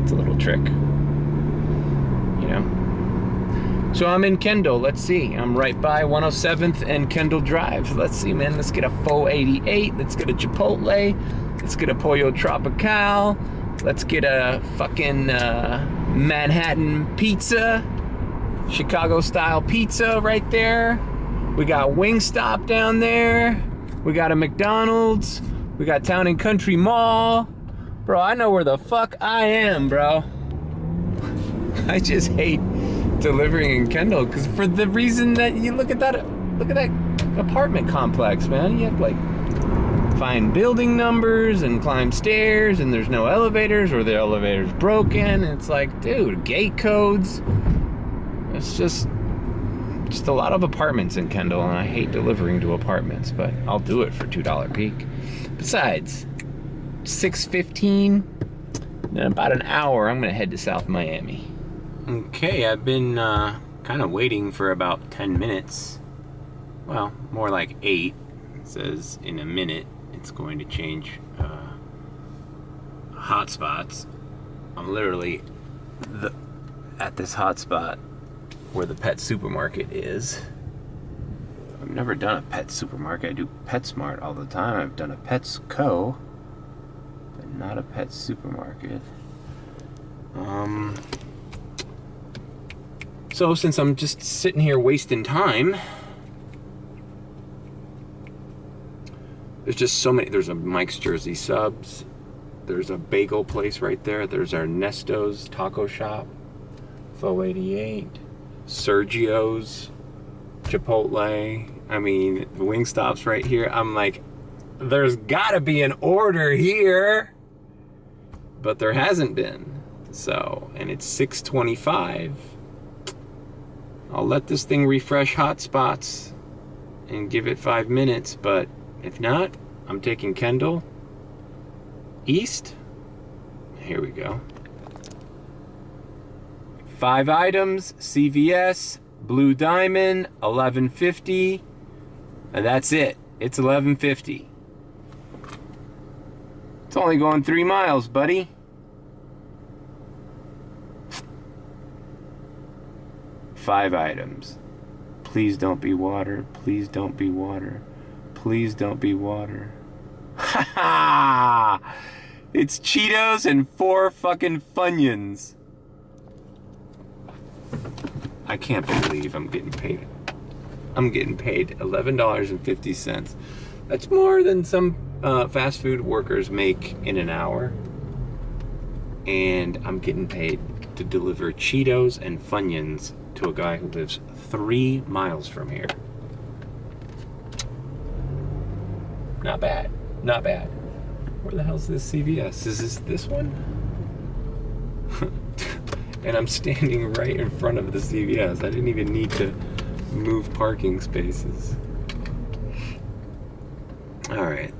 It's a little trick, you know. So I'm in Kendall. Let's see. I'm right by 107th and Kendall Drive. Let's see, man. Let's get a Pho 88. Let's get a Chipotle. Let's get a Pollo Tropical. Let's get a fucking Manhattan pizza. Chicago style pizza right there. We got Wingstop down there. We got a McDonald's. We got Town and Country Mall. Bro, I know where the fuck I am, bro. I just hate delivering in Kendall because for the reason that you look at that apartment complex, man. You have to like find building numbers and climb stairs, and there's no elevators, or the elevator's broken. And it's like, dude, gate codes. It's just a lot of apartments in Kendall, and I hate delivering to apartments, but I'll do it for $2 peak. Besides, 6:15, in about an hour, I'm gonna head to South Miami. Okay, I've been kind of waiting for about 10 minutes. Well, more like 8. It says in a minute it's going to change hotspots. I'm literally at this hotspot where the pet supermarket is. I've never done a pet supermarket. I do PetSmart all the time. I've done a Petsco, but not a pet supermarket. So since I'm just sitting here wasting time, there's just so many. There's a Mike's Jersey Subs. There's a bagel place right there. There's our Nesto's taco shop. Pho 88. Sergio's. Chipotle. I mean, the Wingstop's right here. I'm like, there's gotta be an order here. But there hasn't been. So, and it's 6:25. I'll let this thing refresh hotspots and give it 5 minutes, but if not, I'm taking Kendall East. Here we go. 5 items, CVS, Blue Diamond, $11.50, and that's it. It's $11.50. It's only going 3 miles, buddy. 5 items. Please don't be water. Please don't be water. Please don't be water. Ha ha! It's Cheetos and 4 fucking Funyuns. I can't believe I'm getting paid. I'm getting paid $11.50. That's more than some fast food workers make in an hour. And I'm getting paid to deliver Cheetos and Funyuns to a guy who lives 3 miles from here. Not bad. Not bad. Where the hell's this CVS? Is this one? And I'm standing right in front of the CVS. I didn't even need to move parking spaces. Alright.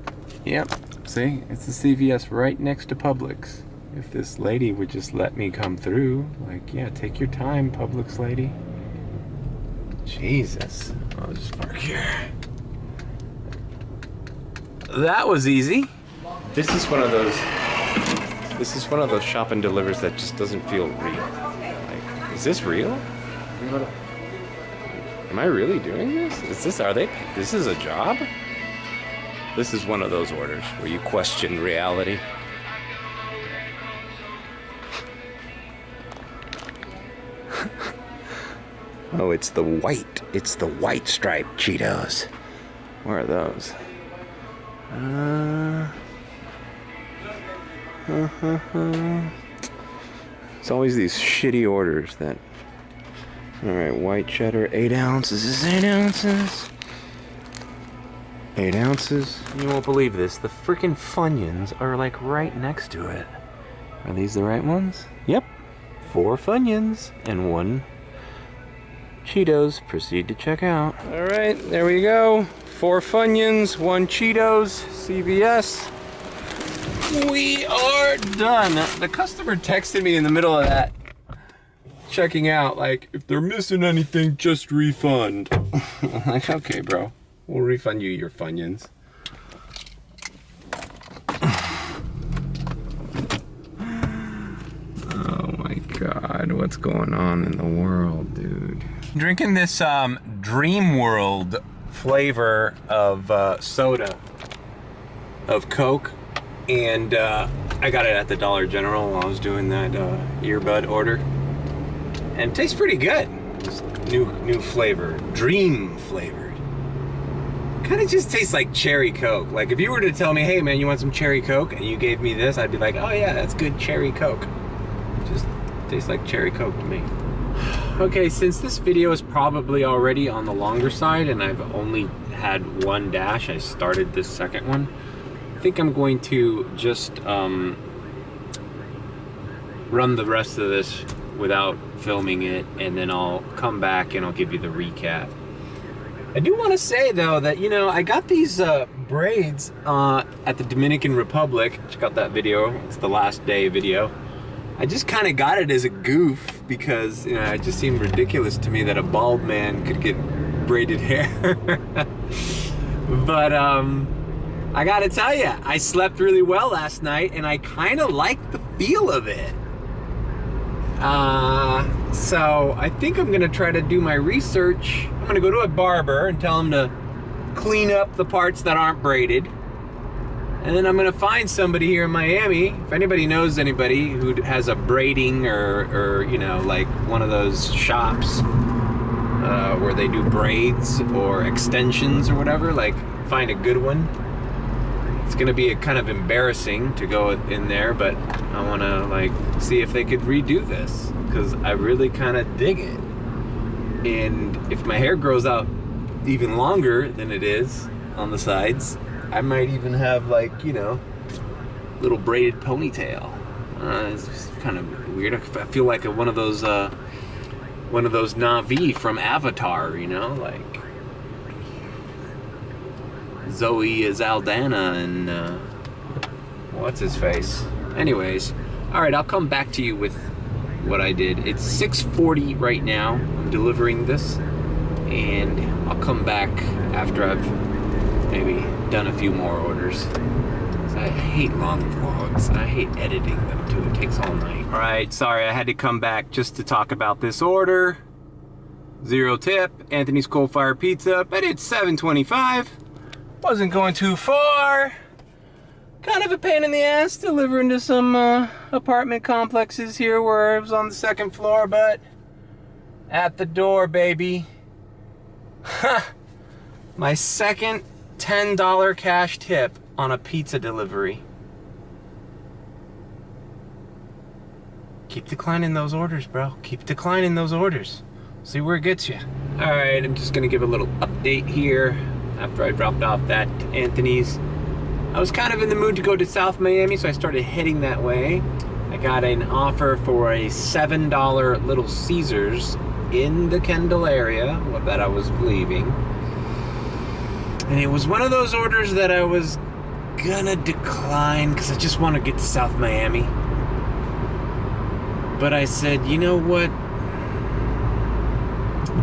Yep. See? It's the CVS right next to Publix. If this lady would just let me come through, like, yeah, take your time, Publix lady. Jesus. I'll just park here. That was easy. This is one of those shop and delivers that just doesn't feel real. Like, is this real? Am I really doing this? This is a job? This is one of those orders where you question reality. Oh, it's the white striped Cheetos. Where are those? It's always these shitty orders that... Alright, white cheddar, 8 ounces. Is this 8 ounces? 8 ounces? You won't believe this. The freaking Funyuns are like right next to it. Are these the right ones? Yep. 4 Funyuns and 1 Cheetos. Proceed to check out. All right, there we go. 4 Funyuns, 1 Cheetos, CVS. We are done. The customer texted me in the middle of that, checking out, like, if they're missing anything, just refund. I'm like, okay, bro. We'll refund you your Funyuns. Oh my God, what's going on in the world, dude? Drinking this Dream World flavor of soda, of Coke, and I got it at the Dollar General while I was doing that earbud order, and it tastes pretty good. This new flavor, Dream flavored. Kind of just tastes like cherry Coke. Like if you were to tell me, hey man, you want some cherry Coke, and you gave me this, I'd be like, oh yeah, that's good cherry Coke. Just tastes like cherry Coke to me. Okay, since this video is probably already on the longer side and I've only had 1 dash, I started this second one. I think I'm going to just run the rest of this without filming it, and then I'll come back and I'll give you the recap. I do want to say though that, you know, I got these braids at the Dominican Republic. Check out that video. It's the last day video. I just kind of got it as a goof because, you know, it just seemed ridiculous to me that a bald man could get braided hair. But I gotta tell you, I slept really well last night and I kind of liked the feel of it. So I think I'm gonna try to do my research. I'm gonna go to a barber and tell him to clean up the parts that aren't braided. And then I'm gonna find somebody here in Miami, if anybody knows anybody who has a braiding or you know, like one of those shops where they do braids or extensions or whatever, like find a good one. It's gonna be a kind of embarrassing to go in there, but I wanna like see if they could redo this because I really kind of dig it. And if my hair grows out even longer than it is on the sides, I might even have like, you know, little braided ponytail. It's just kind of weird. I feel like one of those Na'vi from Avatar, you know, like Zoe Zaldana and what's his face. Anyways, all right, I'll come back to you with what I did. It's 6:40 right now. I'm delivering this, and I'll come back after I've maybe done a few more orders. I hate long vlogs. I hate editing them too. It takes all night. All right, sorry, I had to come back just to talk about this order. 0 tip, Anthony's Coal Fire Pizza, but it's $7.25. Wasn't going too far. Kind of a pain in the ass delivering to some apartment complexes here where it was on the 2nd floor, but at the door, baby. Ha! My second $10 cash tip on a pizza delivery. Keep declining those orders, bro. Keep declining those orders. See where it gets you. All right, I'm just gonna give a little update here after I dropped off that Anthony's. I was kind of in the mood to go to South Miami, so I started heading that way. I got an offer for a $7 Little Caesars in the Kendall area that I was leaving. And it was one of those orders that I was gonna decline because I just want to get to South Miami. But I said, you know what?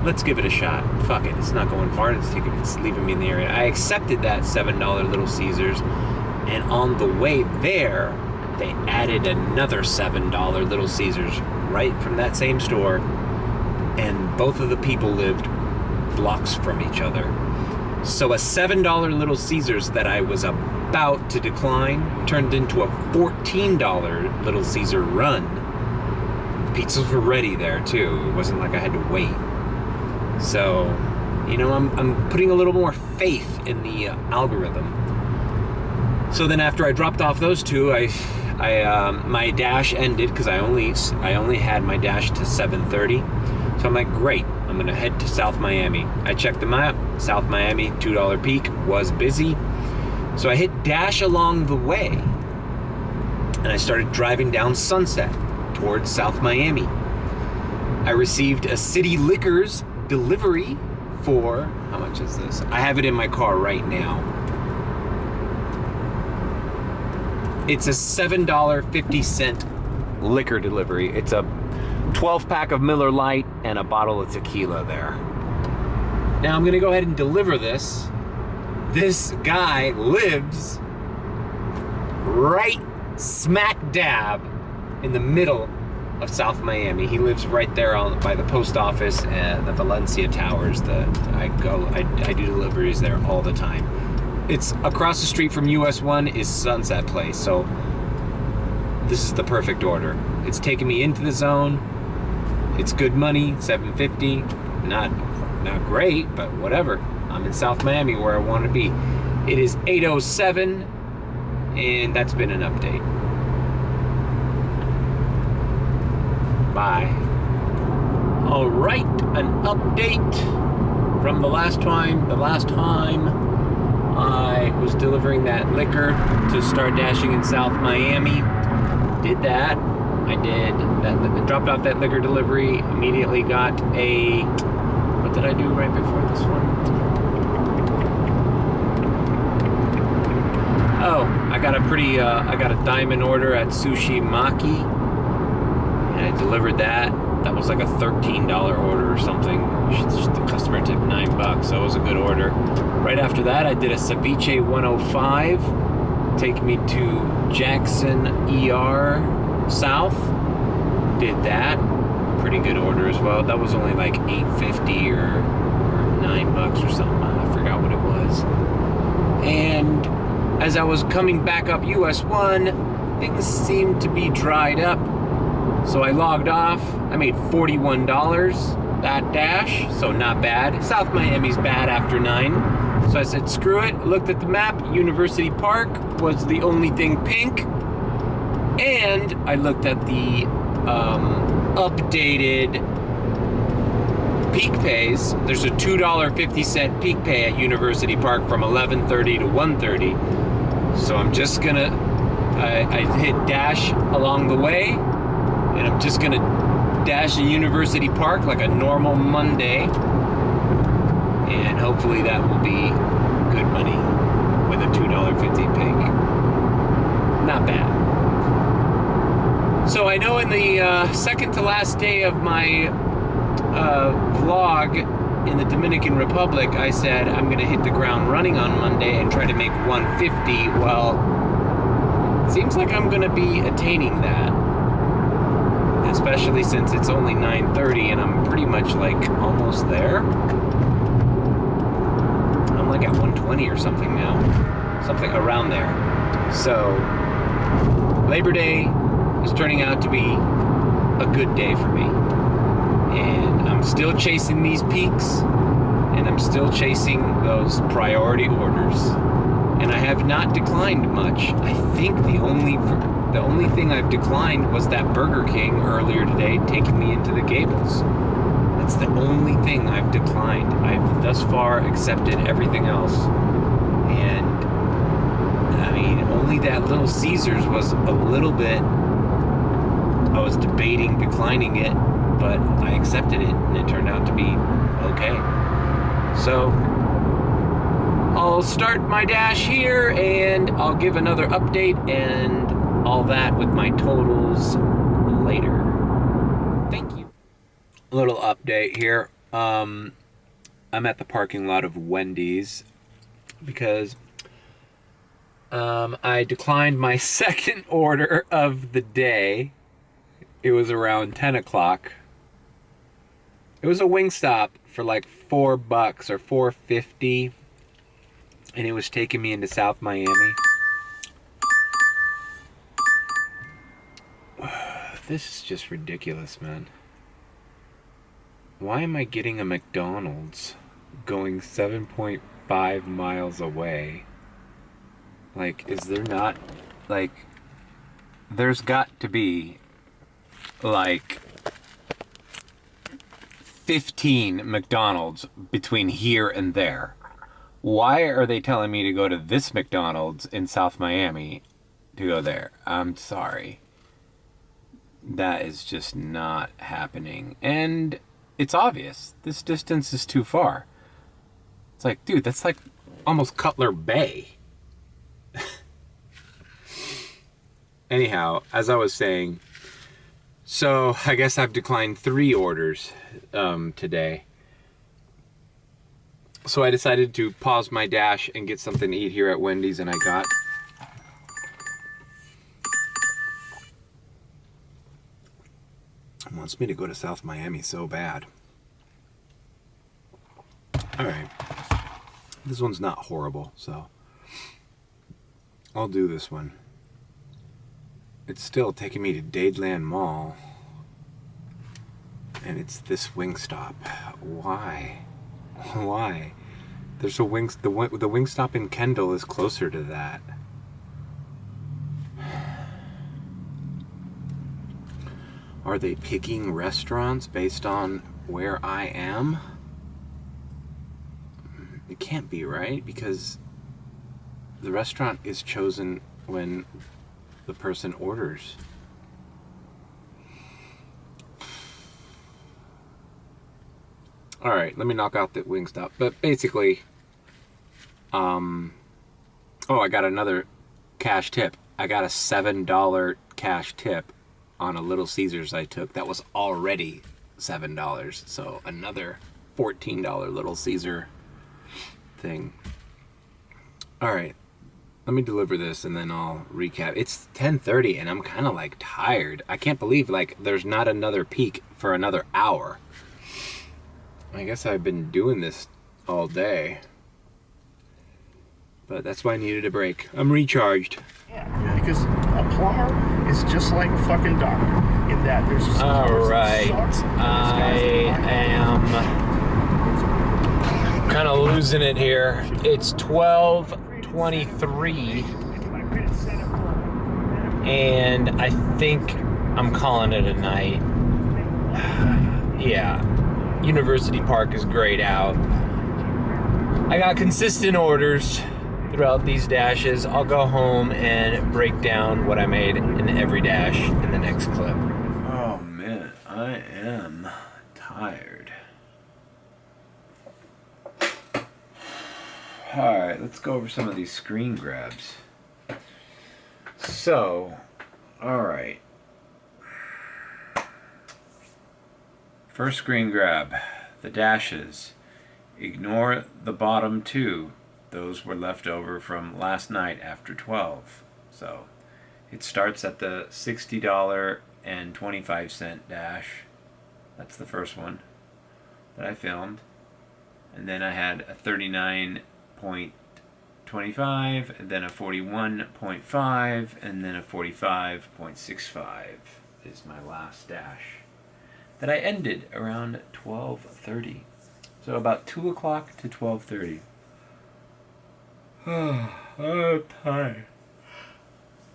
Let's give it a shot. Fuck it, it's not going far, it's leaving me in the area. I accepted that $7 Little Caesars, and on the way there, they added another $7 Little Caesars right from that same store, and both of the people lived blocks from each other. So a $7 Little Caesars that I was about to decline turned into a $14 Little Caesar run. The pizzas were ready there too. It wasn't like I had to wait. So, you know, I'm putting a little more faith in the algorithm. So then after I dropped off those two, my dash ended because I only had my dash to 7:30. So I'm like, great, I'm gonna head to South Miami. I checked the map. South Miami, $2 peak, was busy. So I hit dash along the way. and I started driving down Sunset towards South Miami. I received a City Liquors delivery for, how much is this? I have it in my car right now. It's a $7.50 liquor delivery. It's a 12 pack of Miller Lite and a bottle of tequila there. Now I'm gonna go ahead and deliver this. This guy lives right smack dab in the middle of South Miami. He lives right there by the post office and the Valencia Towers. I do deliveries there all the time. It's across the street from US 1 is Sunset Place, so this is the perfect order. It's taking me into the zone. It's good money, $7.50. Not great, but whatever. I'm in South Miami where I want to be. It is 8:07, and that's been an update. Bye. All right, an update from the last time. The last time I was delivering that liquor to Star Dashing in South Miami. Did that. I did that. Dropped off that liquor delivery. Immediately got a. What did I do right before this one? Oh, I got a diamond order at Sushi Maki, and I delivered that. That was like a $13 order or something. The customer tipped $9, so it was a good order. Right after that, I did a Ceviche 105, take me to Jackson ER South. Did that. Pretty good order as well. That was only like $8.50 or $9 or something. I forgot what it was. And as I was coming back up US 1, things seemed to be dried up. So I logged off. I made $41 that dash, so not bad. South Miami's bad after 9. So I said, screw it. Looked at the map. University Park was the only thing pink. And I looked at the updated peak pays. There's a $2.50 peak pay at University Park from 11:30 to 1:30. So I'm just gonna, I hit dash along the way, and I'm just gonna dash in University Park like a normal Monday, and hopefully that will be good money with a $2.50 pink. Not bad. So I know in the second to last day of my vlog in the Dominican Republic, I said I'm gonna hit the ground running on Monday and try to make 150. Well, it seems like I'm gonna be attaining that, especially since it's only 9:30 and I'm pretty much like almost there. I'm like at 120 or something now, something around there. So Labor Day is turning out to be a good day for me, and I'm still chasing these peaks, and I'm still chasing those priority orders, and I have not declined much. I think the only thing I've declined was that Burger King earlier today taking me into the Gables. That's the only thing I've declined. I've thus far accepted everything else, and I mean, only that little Caesars was a little bit. I was debating declining it, but I accepted it, and it turned out to be okay. So I'll start my dash here, and I'll give another update and all that with my totals later. Thank you. A little update here. I'm at the parking lot of Wendy's because I declined my second order of the day. It was around 10 o'clock. It was a Wingstop for like $4 or $4.50, and it was taking me into South Miami. This is just ridiculous, man. Why am I getting a McDonald's going 7.5 miles away? Like, is there not, like, there's got to be like 15 McDonald's between here and there. Why are they telling me to go to this McDonald's in South Miami to go there. I'm sorry. That is just not happening. And it's obvious. This distance is too far. It's like, dude, that's like almost Cutler Bay. Anyhow, as I was saying, so I guess I've declined 3 orders today. So I decided to pause my dash and get something to eat here at Wendy's, and I got it wants me to go to South Miami so bad. Alright. This one's not horrible, so I'll do this one. It's still taking me to Dadeland Mall. And it's this Wingstop. Why? Why? There's a the Wingstop in Kendall is closer to that. Are they picking restaurants based on where I am? It can't be, right? Because the restaurant is chosen when the person orders. All right, let me knock out the Wingstop. But basically, oh, I got another cash tip. I got a $7 cash tip on a little Caesars I took. That was already $7. So another $14 little Caesar thing. All right, let me deliver this and then I'll recap. It's 10:30 and I'm kind of like tired. I can't believe like there's not another peak for another hour. I guess I've been doing this all day, but that's why I needed a break. I'm recharged. Yeah, because a plumber is just like a fucking doctor in that there's a All right, I am kind of losing it here. It's 12:23, and I think I'm calling it a night. Yeah. University Park is grayed out. I got consistent orders throughout these dashes. I'll go home and break down what I made in every dash in the next clip. Oh man, I am tired. Alright, let's go over some of these screen grabs. So, alright. First screen grab, the dashes. Ignore the bottom 2. Those were left over from last night after 12. So it starts at the $60.25 dash. That's the first one that I filmed. And then I had a 39.25, and then a 41.5, and then a 45.65 is my last dash that I ended around 12:30. So about 2 o'clock to 12:30. Oh, I'm tired.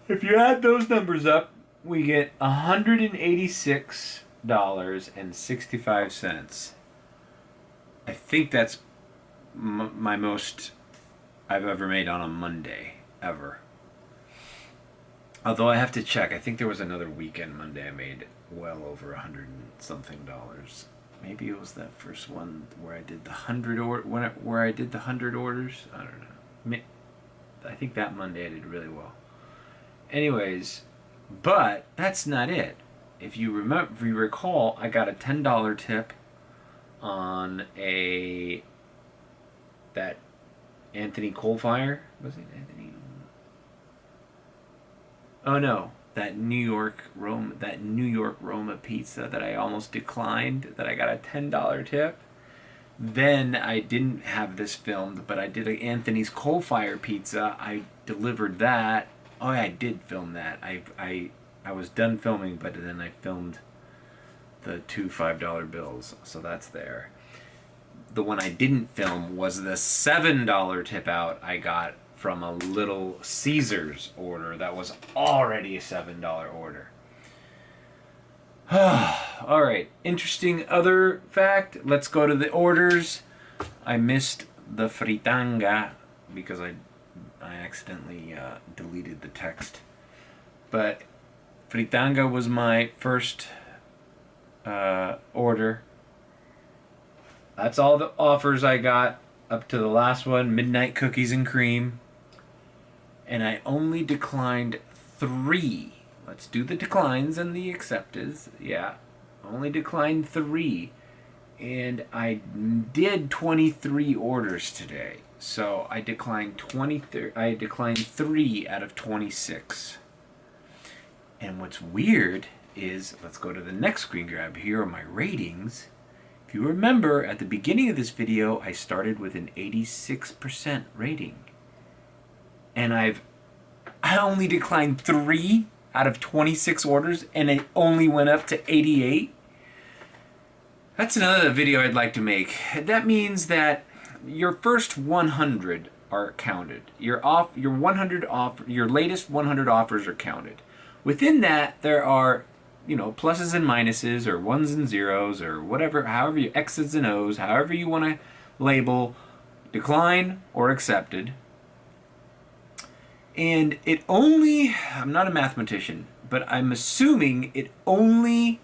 If you add those numbers up, we get $186.65. I think that's my most I've ever made on a Monday, ever. Although I have to check. I think there was another weekend Monday I made well over $100 and something. Maybe it was that first one where I did the 100 where I did the 100 orders. I don't know. I think that Monday I did really well. Anyways, but that's not it. If you recall, I got a $10 tip on that Anthony Coalfire. Was it Anthony? Oh no. That New York Roma pizza that I almost declined, that I got a $10 tip. Then I didn't have this filmed, but I did an Anthony's Coalfire pizza. I delivered that. Oh yeah, I did film that. I was done filming, but then I filmed the 2 $5 bills, so that's there. The one I didn't film was the $7 tip out I got from a little Caesars order that was already a $7 order. Alright, interesting other fact. Let's go to the orders. I missed the Fritanga because I accidentally deleted the text. But Fritanga was my first order. That's all the offers I got up to the last one, midnight cookies and cream. And I only declined 3. Let's do the declines and the accepteds. Yeah, only declined 3. And I did 23 orders today. So I declined 3 out of 26. And what's weird is, let's go to the next screen grab. Here are my ratings. If you remember, at the beginning of this video, I started with an 86% rating. And I only declined 3 out of 26 orders, and it only went up to 88. That's another video I'd like to make. That means that your first 100 are counted. Your latest 100 offers are counted. Within that, there are, pluses and minuses, or ones and zeros, or whatever, however you X's and O's, however you want to label, decline or accepted. And it only, I'm not a mathematician, but I'm assuming it only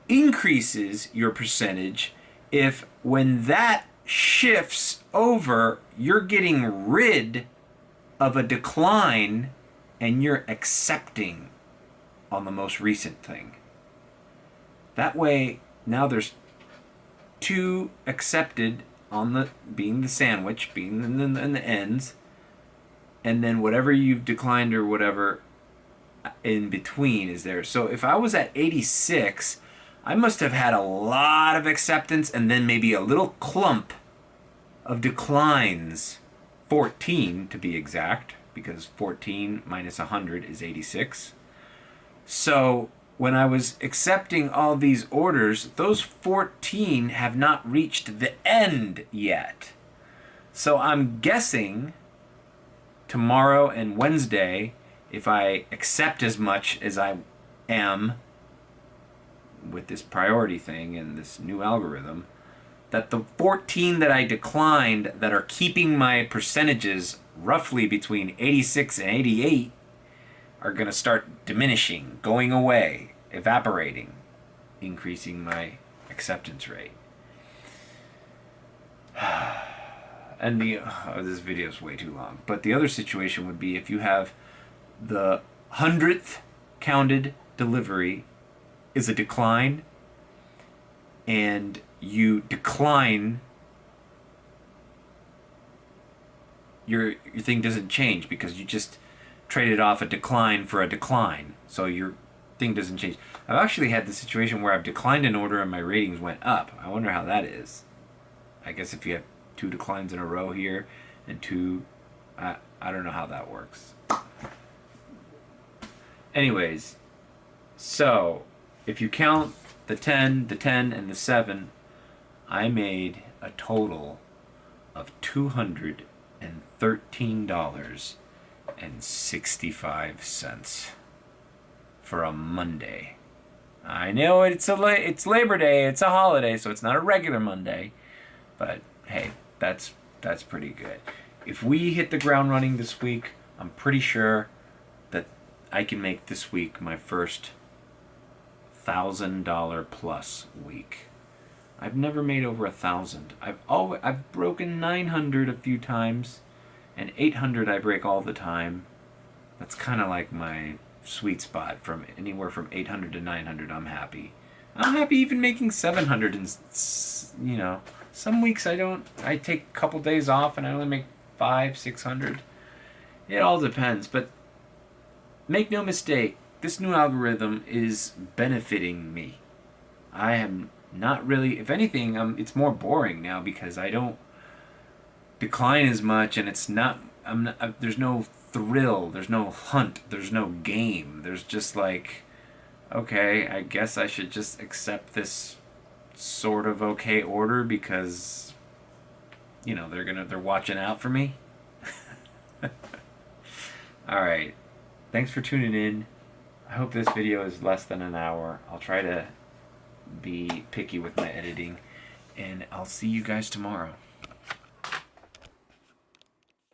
increases your percentage if when that shifts over, you're getting rid of a decline and you're accepting on the most recent thing. That way, now there's 2 accepted on the being the sandwich, being in the ends, and then whatever you've declined or whatever in between is there. So if I was at 86, I must have had a lot of acceptance and then maybe a little clump of declines, 14 to be exact, because 14 minus 100 is 86. So when I was accepting all these orders, those 14 have not reached the end yet. So I'm guessing tomorrow and Wednesday, if I accept as much as I am with this priority thing and this new algorithm, that the 14 that I declined that are keeping my percentages roughly between 86 and 88 are going to start diminishing, going away, evaporating, increasing my acceptance rate. And this video is way too long. But the other situation would be if you have the 100th counted delivery is a decline, and you decline, your thing doesn't change because you just traded off a decline for a decline. So your thing doesn't change. I've actually had the situation where I've declined an order and my ratings went up. I wonder how that is. I guess if you have 2 declines in a row here and 2, I don't know how that works. Anyways, so if you count the 10, and the 7, I made a total of $213.65 for a Monday. I know it's Labor Day, it's a holiday, so it's not a regular Monday, but hey, that's pretty good. If we hit the ground running this week, I'm pretty sure that I can make this week my first $1,000 plus week. I've never made over 1,000. I've broken 900 a few times, and 800 I break all the time. That's kind of like my sweet spot. From anywhere from 800 to 900, I'm happy. I'm happy even making 700, and some weeks I take a couple days off and I only make 500-600. It all depends, but make no mistake, this new algorithm is benefiting me. I am not really, if anything, it's more boring now because I don't decline as much, and it's not, there's no thrill, there's no hunt, there's no game. There's just like, okay, I guess I should just accept this sort of okay order because, they're watching out for me. Alright, thanks for tuning in. I hope this video is less than an hour. I'll try to be picky with my editing, and I'll see you guys tomorrow.